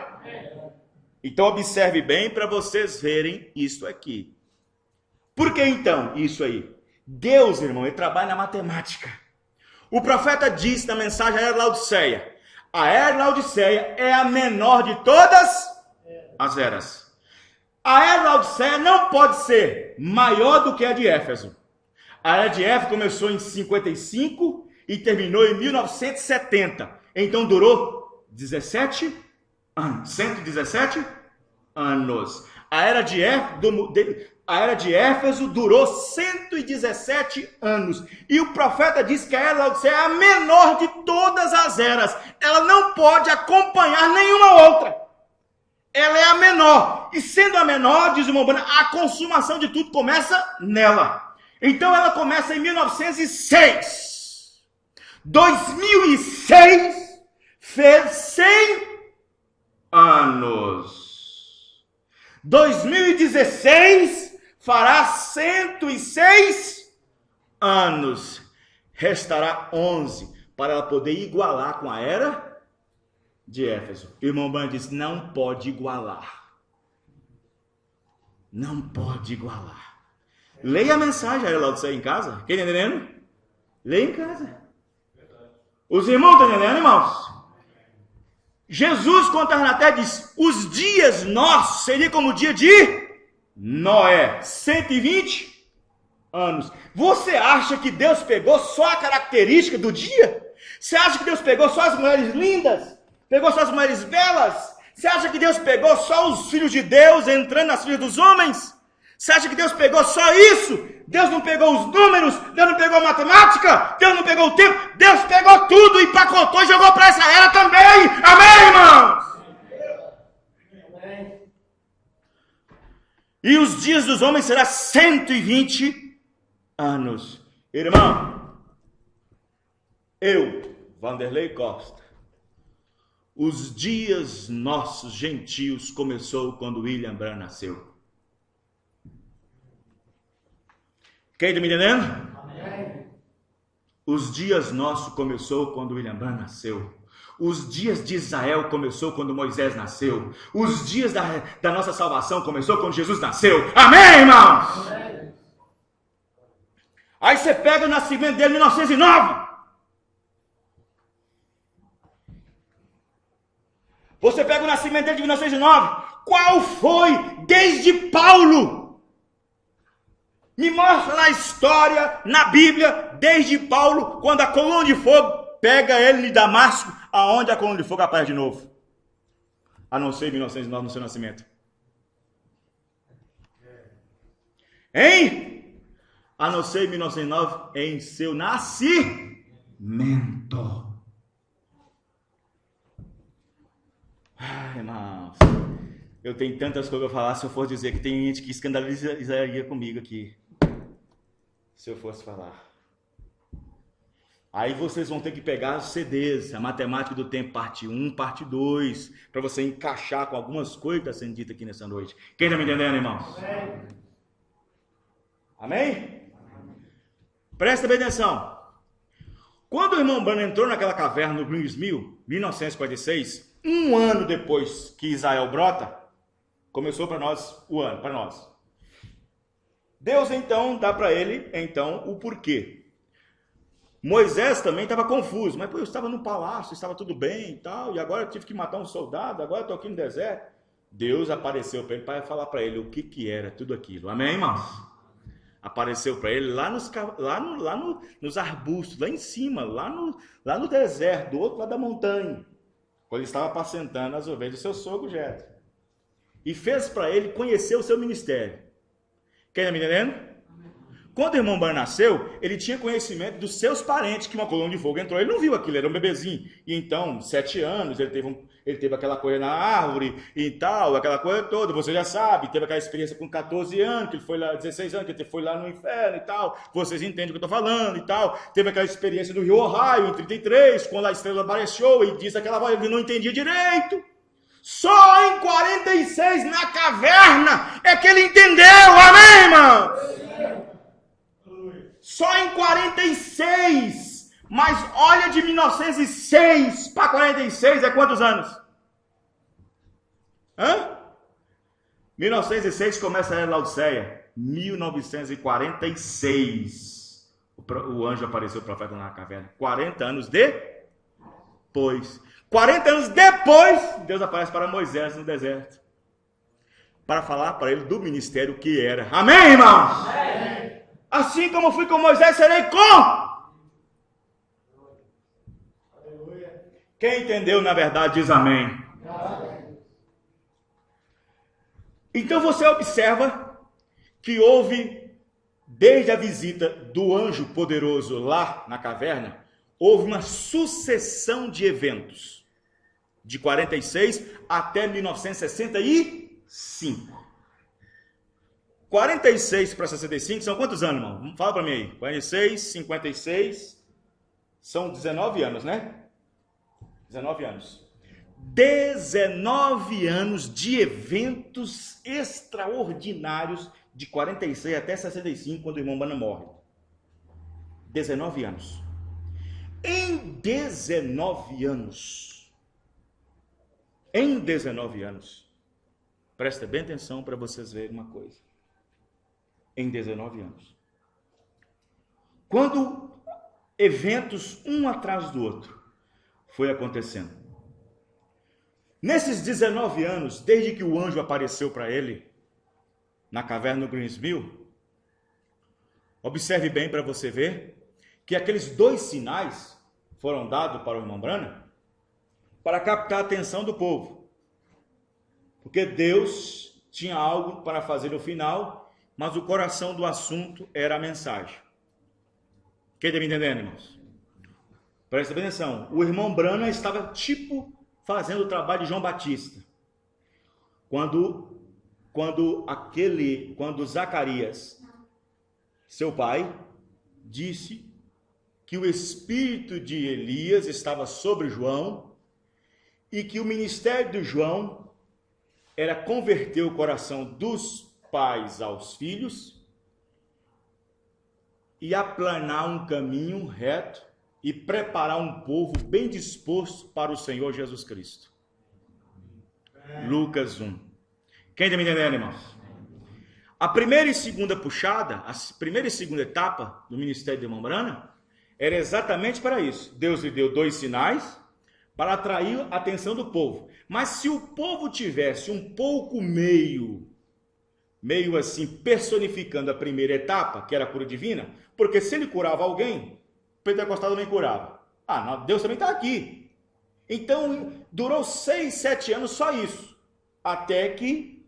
Então observe bem para vocês verem isso aqui. Por que então isso aí? Deus, irmão, ele trabalha na matemática. O profeta disse na mensagem à era de Laodiceia: a era de Laodiceia é a menor de todas as eras. A era de Laodiceia não pode ser maior do que a de Éfeso. A era de Éfeso começou em 55 e terminou em 1970. Então durou 17 anos. 117 anos. A era de Éfeso durou 117 anos. E o profeta diz que a era de Laodiceia é a menor de todas as eras. Ela não pode acompanhar nenhuma outra. Ela é a menor. E sendo a menor, diz o irmão Branham, a consumação de tudo começa nela. Então ela começa em 1906. 2006 fez 100 anos. 2016 fará 106 anos. Restará 11 para ela poder igualar com a era de Éfeso. O irmão Branham diz: não pode igualar. Não pode igualar. Leia a mensagem, a era de Laodiceia em casa. Quem está entendendo? Leia em casa. Os irmãos estão entendendo, irmãos? Jesus, quando estava na terra, diz: os dias nossos seria como o dia de Noé, 120 anos. Você acha que Deus pegou só a característica do dia? Você acha que Deus pegou só as mulheres lindas? Pegou só as mulheres belas? Você acha que Deus pegou só os filhos de Deus entrando nas filhas dos homens? Você acha que Deus pegou só isso? Deus não pegou os números? Deus não pegou a matemática? Deus não pegou o tempo? Deus pegou tudo e empacotou e jogou para essa era também. Amém, irmãos? Amém. E os dias dos homens serão 120 anos. Irmão, eu, Vanderlei Costa, os dias nossos gentios começou quando William Branham nasceu. Quem está me entendendo? Amém. Os dias nossos começou quando William Branham nasceu. Os dias de Israel começou quando Moisés nasceu. Os dias da nossa salvação começou quando Jesus nasceu. Amém, irmãos? Amém. Aí você pega o nascimento dele em 1909. Você pega o nascimento dele de 1909. Qual foi desde Paulo? Me mostra na história, na Bíblia, desde Paulo, quando a coluna de fogo pega ele em Damasco, aonde a coluna de fogo aparece de novo. A não ser em 1909, no seu nascimento. Hein? A não ser em 1909, em seu nascimento. Ai, irmãos, eu tenho tantas coisas para falar. Se eu for dizer que tem gente que escandalizaria comigo aqui, se eu fosse falar. Aí vocês vão ter que pegar os CDs, a Matemática do Tempo, parte 1, parte 2, para você encaixar com algumas coisas que estão sendo ditas aqui nessa noite. Quem está me entendendo, irmãos? Amém? Amém? Presta bem atenção. Quando o irmão Branham entrou naquela caverna no Greens Mill, 1946, um ano depois que Israel brota, começou para nós o ano, para nós. Deus então dá para ele então o porquê. Moisés também estava confuso, mas pô, eu estava no palácio, estava tudo bem e tal, e agora eu tive que matar um soldado, agora eu estou aqui no deserto. Deus apareceu para ele para falar para ele o que era tudo aquilo. Amém, irmãos? Apareceu para ele lá nos arbustos, lá em cima, lá no deserto, do outro lado da montanha, quando ele estava apacentando as ovelhas do seu sogro Jetro. E fez para ele conhecer o seu ministério. Quem está me entendendo? quando o irmão Branham nasceu, ele tinha conhecimento dos seus parentes que uma coluna de fogo entrou. Ele não viu aquilo, era um bebezinho. E então, 7 anos, ele teve aquela coisa na árvore e tal, aquela coisa toda. Você já sabe, teve aquela experiência com 14 anos, que ele foi lá, 16 anos, que ele foi lá no inferno e tal. Vocês entendem o que eu estou falando e tal. Teve aquela experiência do Rio Ohio, em 33, quando a estrela apareceu e disse aquela voz, ele não entendia direito. Só em 46, na caverna, é que ele entendeu, amém, irmão? Só em 46, mas olha, de 1906 para 46 é quantos anos? 1906 começa a era Laodiceia, 1946 o anjo apareceu, o profeta na caverna, 40 anos depois. 40 anos depois, Deus aparece para Moisés no deserto, para falar para ele do ministério que era. Amém, irmãos? Amém. Assim como fui com Moisés, serei com. Quem entendeu, na verdade, diz amém. Então você observa que houve, desde a visita do anjo poderoso lá na caverna, houve uma sucessão de eventos, de 46 até 1965. 46 para 65 são quantos anos, irmão? Fala para mim aí. 46, 56, são 19 anos, né? 19 anos. 19 anos de eventos extraordinários de 46 até 65, quando o irmão Branham morre. 19 anos. Em 19 anos, presta bem atenção para vocês verem uma coisa. Em 19 anos. Quando eventos um atrás do outro foi acontecendo. Nesses 19 anos, desde que o anjo apareceu para ele na caverna do Greensmill, observe bem para você ver que aqueles 2 sinais foram dados para o irmão Branham para captar a atenção do povo. Porque Deus tinha algo para fazer no final, mas o coração do assunto era a mensagem. Quem está me entendendo, irmãos? Presta atenção. O irmão Branham estava fazendo o trabalho de João Batista. Quando Zacarias, seu pai, disse que o espírito de Elias estava sobre João e que o ministério de João era converter o coração dos pais aos filhos e aplanar um caminho reto e preparar um povo bem disposto para o Senhor Jesus Cristo. Lucas 1. Quem está me entendendo, irmãos? A primeira e segunda puxada, a primeira e segunda etapa do ministério de irmão Branham era exatamente para isso. Deus lhe deu 2 sinais para atrair a atenção do povo. Mas se o povo tivesse um pouco meio assim, personificando a primeira etapa, que era a cura divina, porque se ele curava alguém, o pentecostal também curava. Deus também está aqui. Então, durou 6, 7 anos só isso. Até que,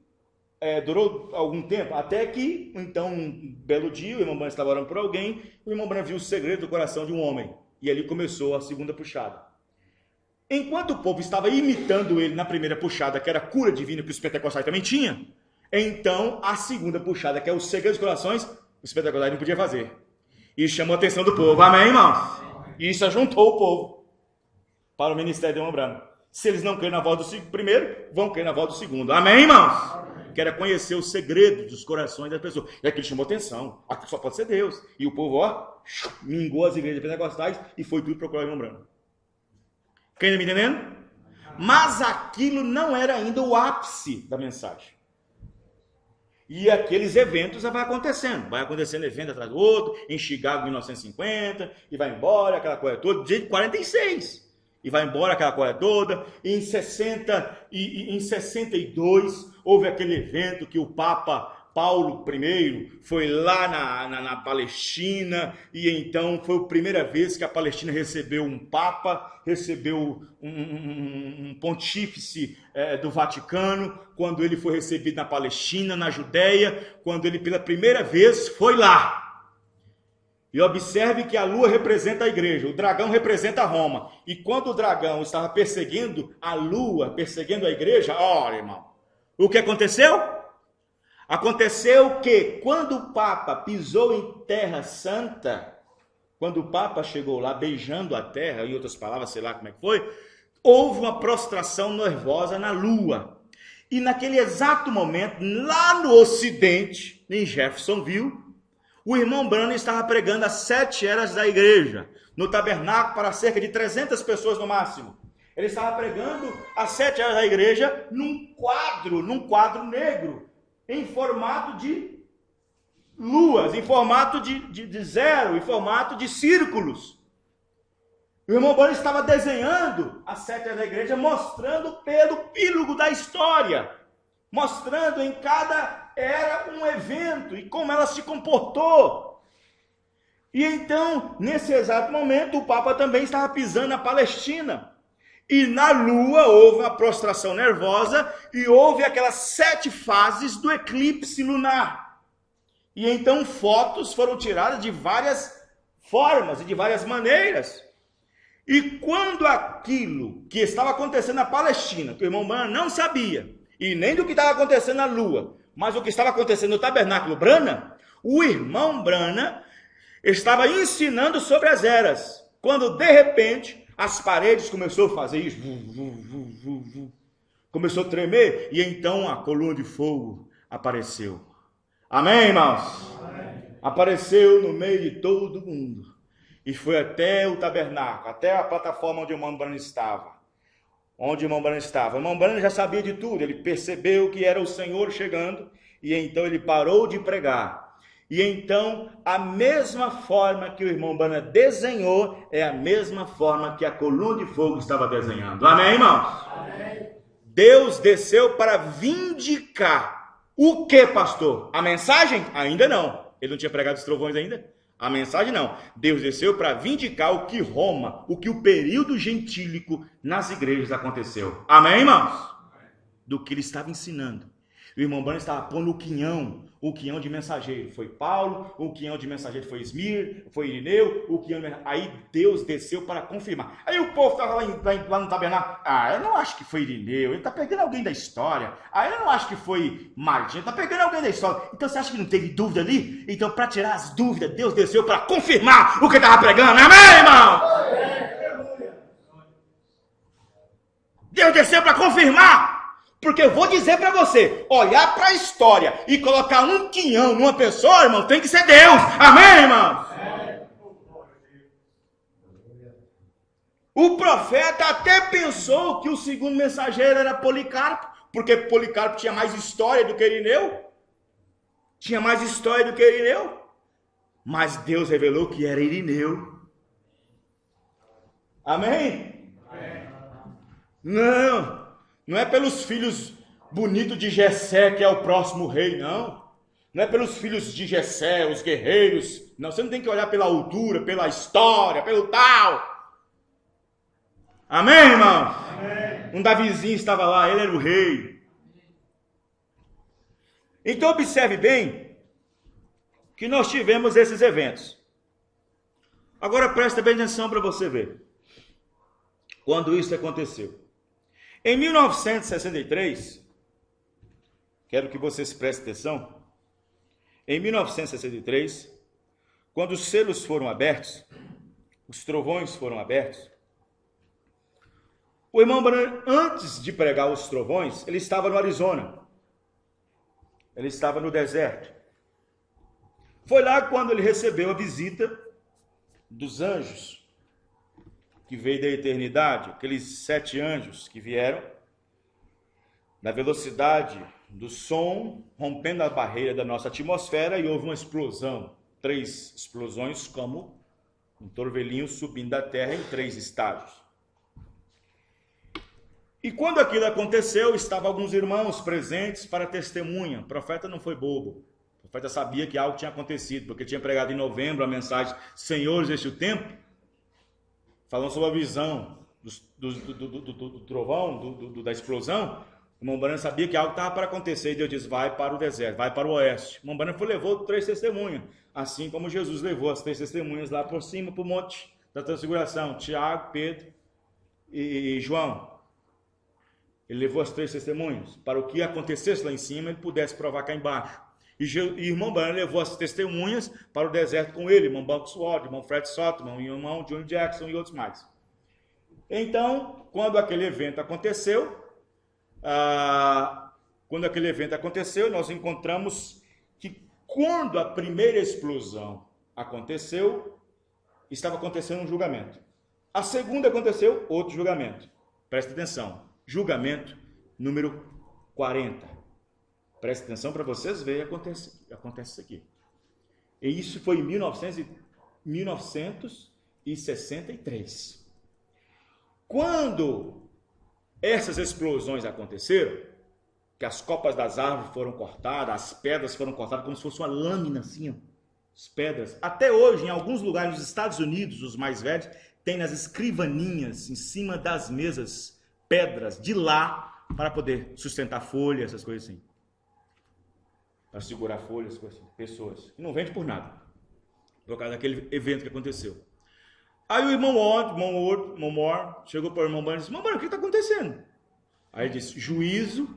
durou algum tempo, até que, então, um belo dia, o irmão Branham estava orando por alguém, o irmão Branham viu o segredo do coração de um homem. E ali começou a segunda puxada. Enquanto o povo estava imitando ele na primeira puxada, que era a cura divina que os pentecostais também tinham, então a segunda puxada, que é o segredo dos corações, os pentecostais não podiam fazer. E chamou a atenção do povo. Amém, irmãos? E isso ajuntou o povo para o ministério de irmão Branham. Se eles não creem na voz do primeiro, vão crer na voz do segundo. Amém, irmãos? Que era conhecer o segredo dos corações das pessoas. E aquilo chamou atenção. Aqui só pode ser Deus. E o povo, mingou as igrejas pentecostais e foi tudo procurar o irmão Branham. Quem está me entendendo? Mas aquilo não era ainda o ápice da mensagem. E aqueles eventos vai acontecendo evento atrás do outro, em Chicago em 1950, e vai embora, aquela coisa toda, de 46, e vai embora aquela coisa toda, e em 62, houve aquele evento que o Papa Paulo I foi lá na Palestina, e então foi a primeira vez que a Palestina recebeu um Papa, recebeu um pontífice do Vaticano, quando ele foi recebido na Palestina, na Judéia, quando ele pela primeira vez foi lá. E observe que a lua representa a igreja, o dragão representa Roma. E quando o dragão estava perseguindo a lua, perseguindo a igreja, olha, irmão, o que aconteceu? Aconteceu que quando o Papa pisou em terra santa, quando o Papa chegou lá beijando a terra, em outras palavras, sei lá como é que foi, houve uma prostração nervosa na lua. E naquele exato momento, lá no ocidente, em Jeffersonville, o irmão Branham estava pregando as 7 eras da igreja, no tabernáculo para cerca de 300 pessoas no máximo. Ele estava pregando as 7 eras da igreja num quadro negro, em formato de luas, em formato de zero, em formato de círculos. O irmão Branham estava desenhando as 7 eras da igreja, mostrando pelo epílogo da história, mostrando em cada era um evento e como ela se comportou. E então, nesse exato momento, o Papa também estava pisando na Palestina. E na lua houve uma prostração nervosa e houve aquelas 7 fases do eclipse lunar. E então fotos foram tiradas de várias formas e de várias maneiras. E quando aquilo que estava acontecendo na Palestina, que o irmão Branham não sabia, e nem do que estava acontecendo na lua, mas o que estava acontecendo no tabernáculo Branham, o irmão Branham estava ensinando sobre as eras, quando de repente as paredes começou a fazer isso, começou a tremer, e então a coluna de fogo apareceu. Amém, irmãos? Amém. Apareceu no meio de todo mundo, e foi até o tabernáculo, até a plataforma onde o irmão Branham estava. Onde o irmão Branham estava. O irmão Branham já sabia de tudo, ele percebeu que era o Senhor chegando, e então ele parou de pregar. E então, a mesma forma que o irmão Branham desenhou, é a mesma forma que a coluna de fogo estava desenhando. Amém, irmãos? Amém. Deus desceu para vindicar. O que, pastor? A mensagem? Ainda não. Ele não tinha pregado os trovões ainda? A mensagem não. Deus desceu para vindicar o que Roma, o que o período gentílico nas igrejas aconteceu. Amém, irmãos? Do que ele estava ensinando. O irmão Branham estava pondo o quinhão de mensageiro. Foi Paulo, o quinhão de mensageiro foi Esmir, foi Irineu, o quinhão de mensageiro. Aí Deus desceu para confirmar. Aí o povo estava lá no tabernáculo. Eu não acho que foi Irineu, ele está pegando alguém da história. Eu não acho que foi Martim, ele está pegando alguém da história. Então você acha que não teve dúvida ali? Então, para tirar as dúvidas, Deus desceu para confirmar o que estava pregando. Amém, irmão? Deus desceu para confirmar. Porque eu vou dizer para você, olhar para a história e colocar um quinhão numa pessoa, irmão, tem que ser Deus. Amém, irmão? O profeta até pensou que o segundo mensageiro era Policarpo, porque Policarpo tinha mais história do que Irineu. Mas Deus revelou que era Irineu. Amém? Não é pelos filhos bonitos de Jessé que é o próximo rei, não. Não é pelos filhos de Jessé, os guerreiros. Não, você não tem que olhar pela altura, pela história, pelo tal. Amém, irmão? Amém. Um Davizinho estava lá, ele era o rei. Então observe bem que nós tivemos esses eventos. Agora presta bem atenção para você ver. Quando isso aconteceu. Em 1963, quero que vocês prestem atenção, em 1963, quando os selos foram abertos, os trovões foram abertos, o irmão Branham, antes de pregar os trovões, ele estava no Arizona, ele estava no deserto. Foi lá quando ele recebeu a visita dos anjos, que veio da eternidade, aqueles 7 anjos que vieram na velocidade do som, rompendo a barreira da nossa atmosfera, e houve uma explosão, 3 explosões, como um torvelinho subindo da terra em 3 estágios. E quando aquilo aconteceu, estavam alguns irmãos presentes para testemunha. O profeta não foi bobo, o profeta sabia que algo tinha acontecido, porque tinha pregado em novembro a mensagem, Senhores, este é o tempo, falando sobre a visão do trovão, da explosão. O irmão Branham sabia que algo estava para acontecer, e Deus disse, vai para o deserto, vai para o oeste. O irmão Branham levou 3 testemunhas, assim como Jesus levou as 3 testemunhas lá por cima, para o monte da transfiguração, Tiago, Pedro e João. Ele levou as 3 testemunhas, para o que acontecesse lá em cima, ele pudesse provar cá embaixo. E o irmão Branham levou as testemunhas para o deserto com ele, irmão Buck Sword, irmão Fred Sotman, irmão John Jackson e outros mais. Então, quando aquele evento aconteceu, nós encontramos que quando a primeira explosão aconteceu, estava acontecendo um julgamento. A segunda aconteceu outro julgamento. Presta atenção. Julgamento número 40. Presta atenção para vocês verem, acontece isso aqui. E isso foi em 1963. Quando essas explosões aconteceram, que as copas das árvores foram cortadas, as pedras foram cortadas como se fosse uma lâmina assim, ó, as pedras. Até hoje, em alguns lugares nos Estados Unidos, os mais velhos, tem nas escrivaninhas, em cima das mesas, pedras de lá, para poder sustentar folhas, essas coisas assim. Para segurar folhas, coisas assim, pessoas. E não vende por nada, por causa daquele evento que aconteceu. Aí o irmão Moore chegou para o irmão Branham e disse, irmão Branham, o que está acontecendo? Aí ele disse, juízo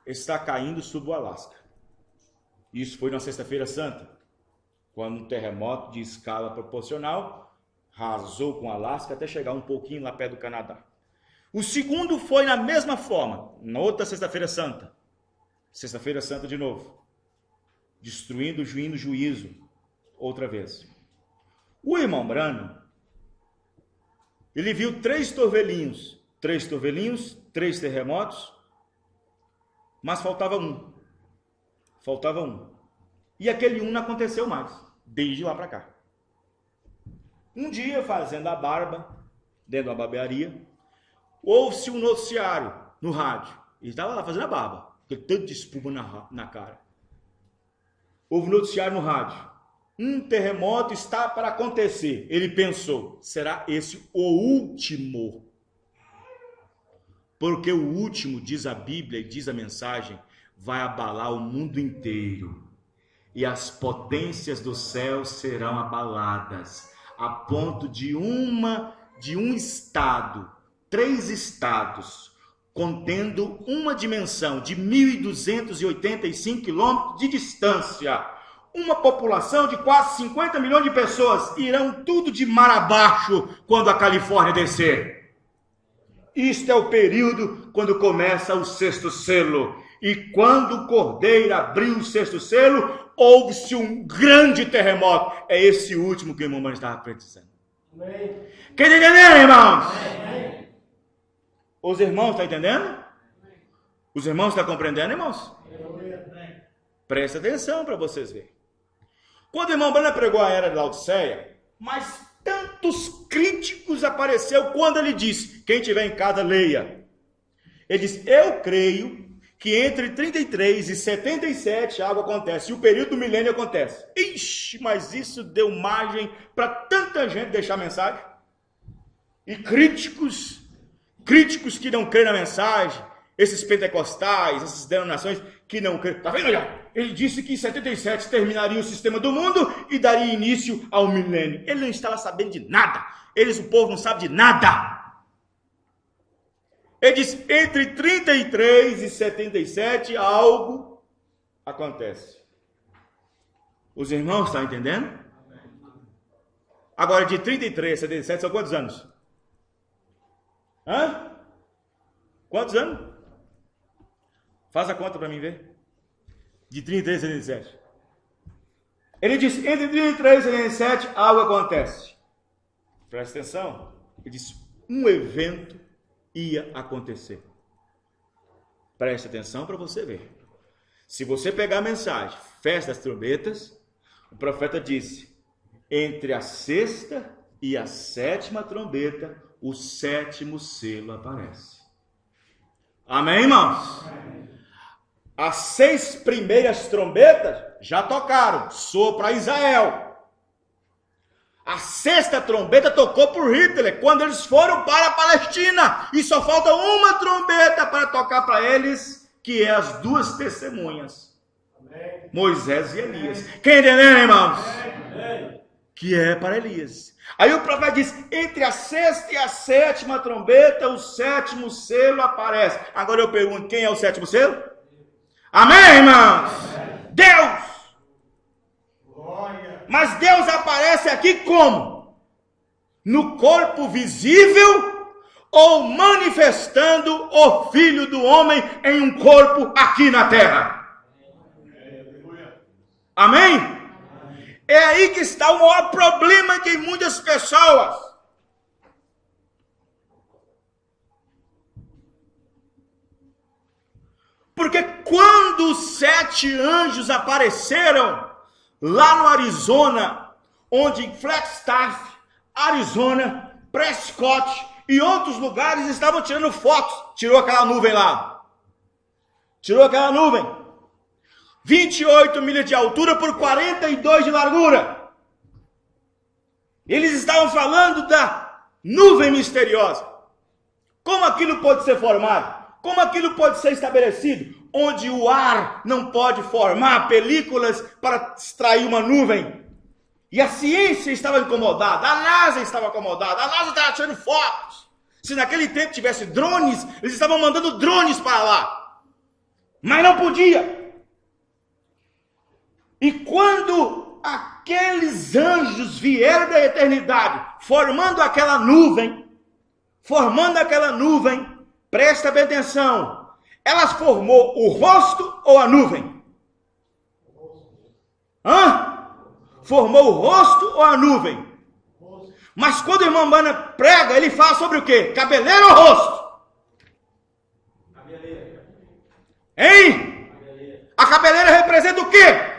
está caindo sobre o Alasca. Isso foi na Sexta-feira Santa, quando um terremoto de escala proporcional arrasou com o Alasca até chegar um pouquinho lá perto do Canadá. O segundo foi na mesma forma, na outra Sexta-feira Santa. Sexta-feira Santa de novo. Destruindo o juízo outra vez. O irmão Branham, ele viu 3 torvelinhos, 3 terremotos, mas faltava um. E aquele um não aconteceu mais, desde lá para cá. Um dia, fazendo a barba, dentro da barbearia, ouve-se um noticiário no rádio. Ele estava lá fazendo a barba, aquele tanto de espuma na cara. Houve um noticiário no rádio. Um terremoto está para acontecer. Ele pensou, será esse o último? Porque o último, diz a Bíblia e diz a mensagem, vai abalar o mundo inteiro. E as potências do céu serão abaladas, a ponto de um estado, 3 estados, contendo uma dimensão de 1.285 quilômetros de distância, uma população de quase 50 milhões de pessoas, irão tudo de mar abaixo quando a Califórnia descer. Isto é o período quando começa o 6º selo. E quando o Cordeiro abriu o 6º selo, houve-se um grande terremoto. É esse último que o irmão estava profetizando. Quem está entendendo, irmãos? Amém. Os irmãos estão entendendo? Os irmãos estão compreendendo, irmãos? Presta atenção para vocês verem. Quando o irmão Branham pregou a era de Laodiceia, mas tantos críticos apareceu quando ele disse, quem tiver em casa, leia. Ele disse, eu creio que entre 33 e 77 algo acontece, e o período do milênio acontece. Ixi, mas isso deu margem para tanta gente deixar mensagem. E críticos que não creem na mensagem, esses pentecostais, essas denominações que não creem. Está vendo, olha? Ele disse que em 77 terminaria o sistema do mundo e daria início ao milênio. Ele não estava sabendo de nada. O povo não sabe de nada. Ele disse, entre 33 e 77 algo acontece. Os irmãos estão entendendo? Agora, de 33 a 77 são quantos anos? Hã? Quantos anos? Faz a conta para mim ver. De 33 a 77. Ele disse, entre 33 e 77 algo acontece. Presta atenção. Ele disse, um evento ia acontecer. Presta atenção para você ver. Se você pegar a mensagem, festa das trombetas, o profeta disse, entre a 6ª e a 7ª trombeta, o 7º selo aparece. Amém, irmãos? Amém. As 6 primeiras trombetas já tocaram, soou para Israel. A 6ª trombeta tocou por Hitler, quando eles foram para a Palestina. E só falta uma trombeta para tocar para eles que é as duas testemunhas, Moisés e Elias. Quem entendeu, irmãos? Que é para Elias. Aí o profeta diz, entre a sexta e a sétima trombeta, o sétimo selo aparece. Agora eu pergunto, quem é o sétimo selo? Amém, irmãos? Deus. Mas Deus aparece aqui como? No corpo visível ou manifestando o Filho do Homem em um corpo aqui na terra? Amém? É aí que está o maior problema de muitas pessoas. Porque quando os 7 anjos apareceram lá no Arizona, onde em Flagstaff, Arizona, Prescott e outros lugares estavam tirando fotos, tirou aquela nuvem lá. Tirou aquela nuvem. 28 milhas de altura por 42 de largura. Eles estavam falando da nuvem misteriosa. Como aquilo pode ser formado? Como aquilo pode ser estabelecido? Onde o ar não pode formar películas para extrair uma nuvem. E a ciência estava incomodada, a NASA estava incomodada, a NASA estava tirando fotos. Se naquele tempo tivesse drones, eles estavam mandando drones para lá. Mas não podia. E quando aqueles anjos vieram da eternidade, formando aquela nuvem, presta bem atenção, elas formou o rosto ou a nuvem? Formou o rosto ou a nuvem? Mas quando o irmão Bana prega, ele fala sobre o quê? Cabeleira ou rosto? Cabeleira. Hein? A cabeleira representa o quê?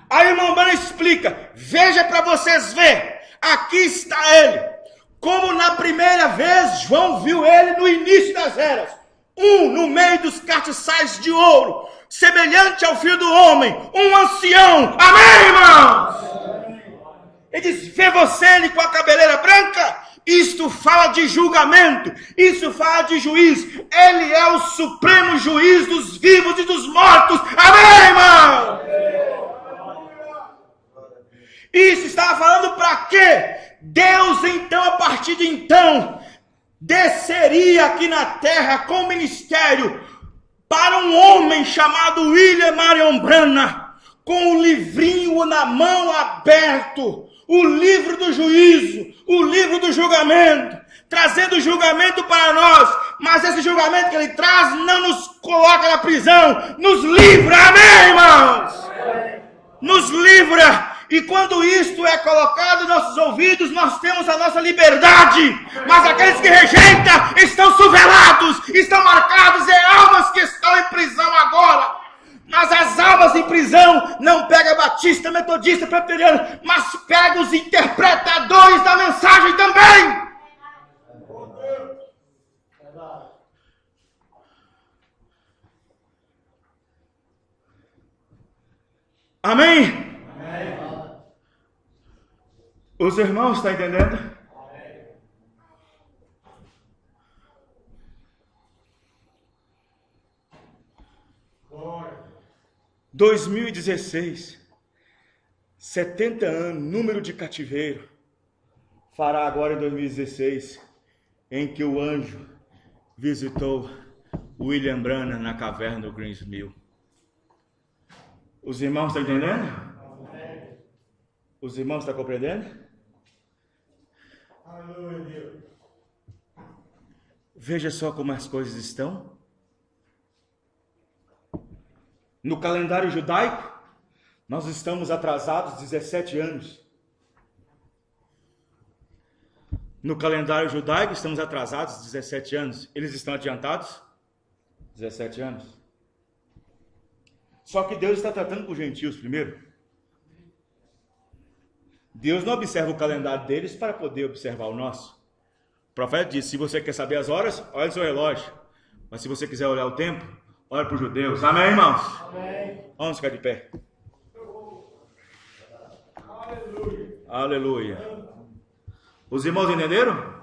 Aí o irmão Bana explica, veja para vocês ver, aqui está ele, como na primeira vez João viu ele no início das eras, no meio dos castiçais de ouro, semelhante ao Filho do Homem, um ancião, amém, irmãos? Ele diz, vê você ele com a cabeleira branca? Isto fala de julgamento, isso fala de juiz, ele é o supremo juiz dos vivos e dos mortos, amém, irmãos? Isso estava falando para quê? Deus então, a partir de então, desceria aqui na terra com ministério para um homem chamado William Marion Branham, com o livrinho na mão aberto, o livro do juízo, o livro do julgamento, trazendo julgamento para nós, mas esse julgamento que ele traz não nos coloca na prisão, nos livra, amém, irmãos? Nos livra. E quando isto é colocado em nossos ouvidos, nós temos a nossa liberdade. Mas aqueles que rejeitam estão suvelados, estão marcados em almas que estão em prisão agora. Mas as almas em prisão não pega batista, metodista, presbiteriano, mas pega os interpretadores da mensagem também. Amém? Os irmãos estão entendendo? Amém. 2016, 70 anos, número de cativeiro, fará agora em 2016, em que o anjo visitou William Branham na caverna do Greens Mill. Os irmãos estão entendendo? Amém. Os irmãos estão compreendendo? Veja só como as coisas estão. No calendário judaico, nós estamos atrasados 17 anos. No calendário judaico, estamos atrasados 17 anos. Eles estão adiantados? 17 anos. Só que Deus está tratando com os gentios primeiro. Deus não observa o calendário deles para poder observar o nosso. O profeta disse, se você quer saber as horas, olha o seu relógio. Mas se você quiser olhar o tempo, olha para os judeus. Amém, irmãos? Amém. Vamos ficar de pé. Aleluia. Aleluia. Os irmãos entenderam?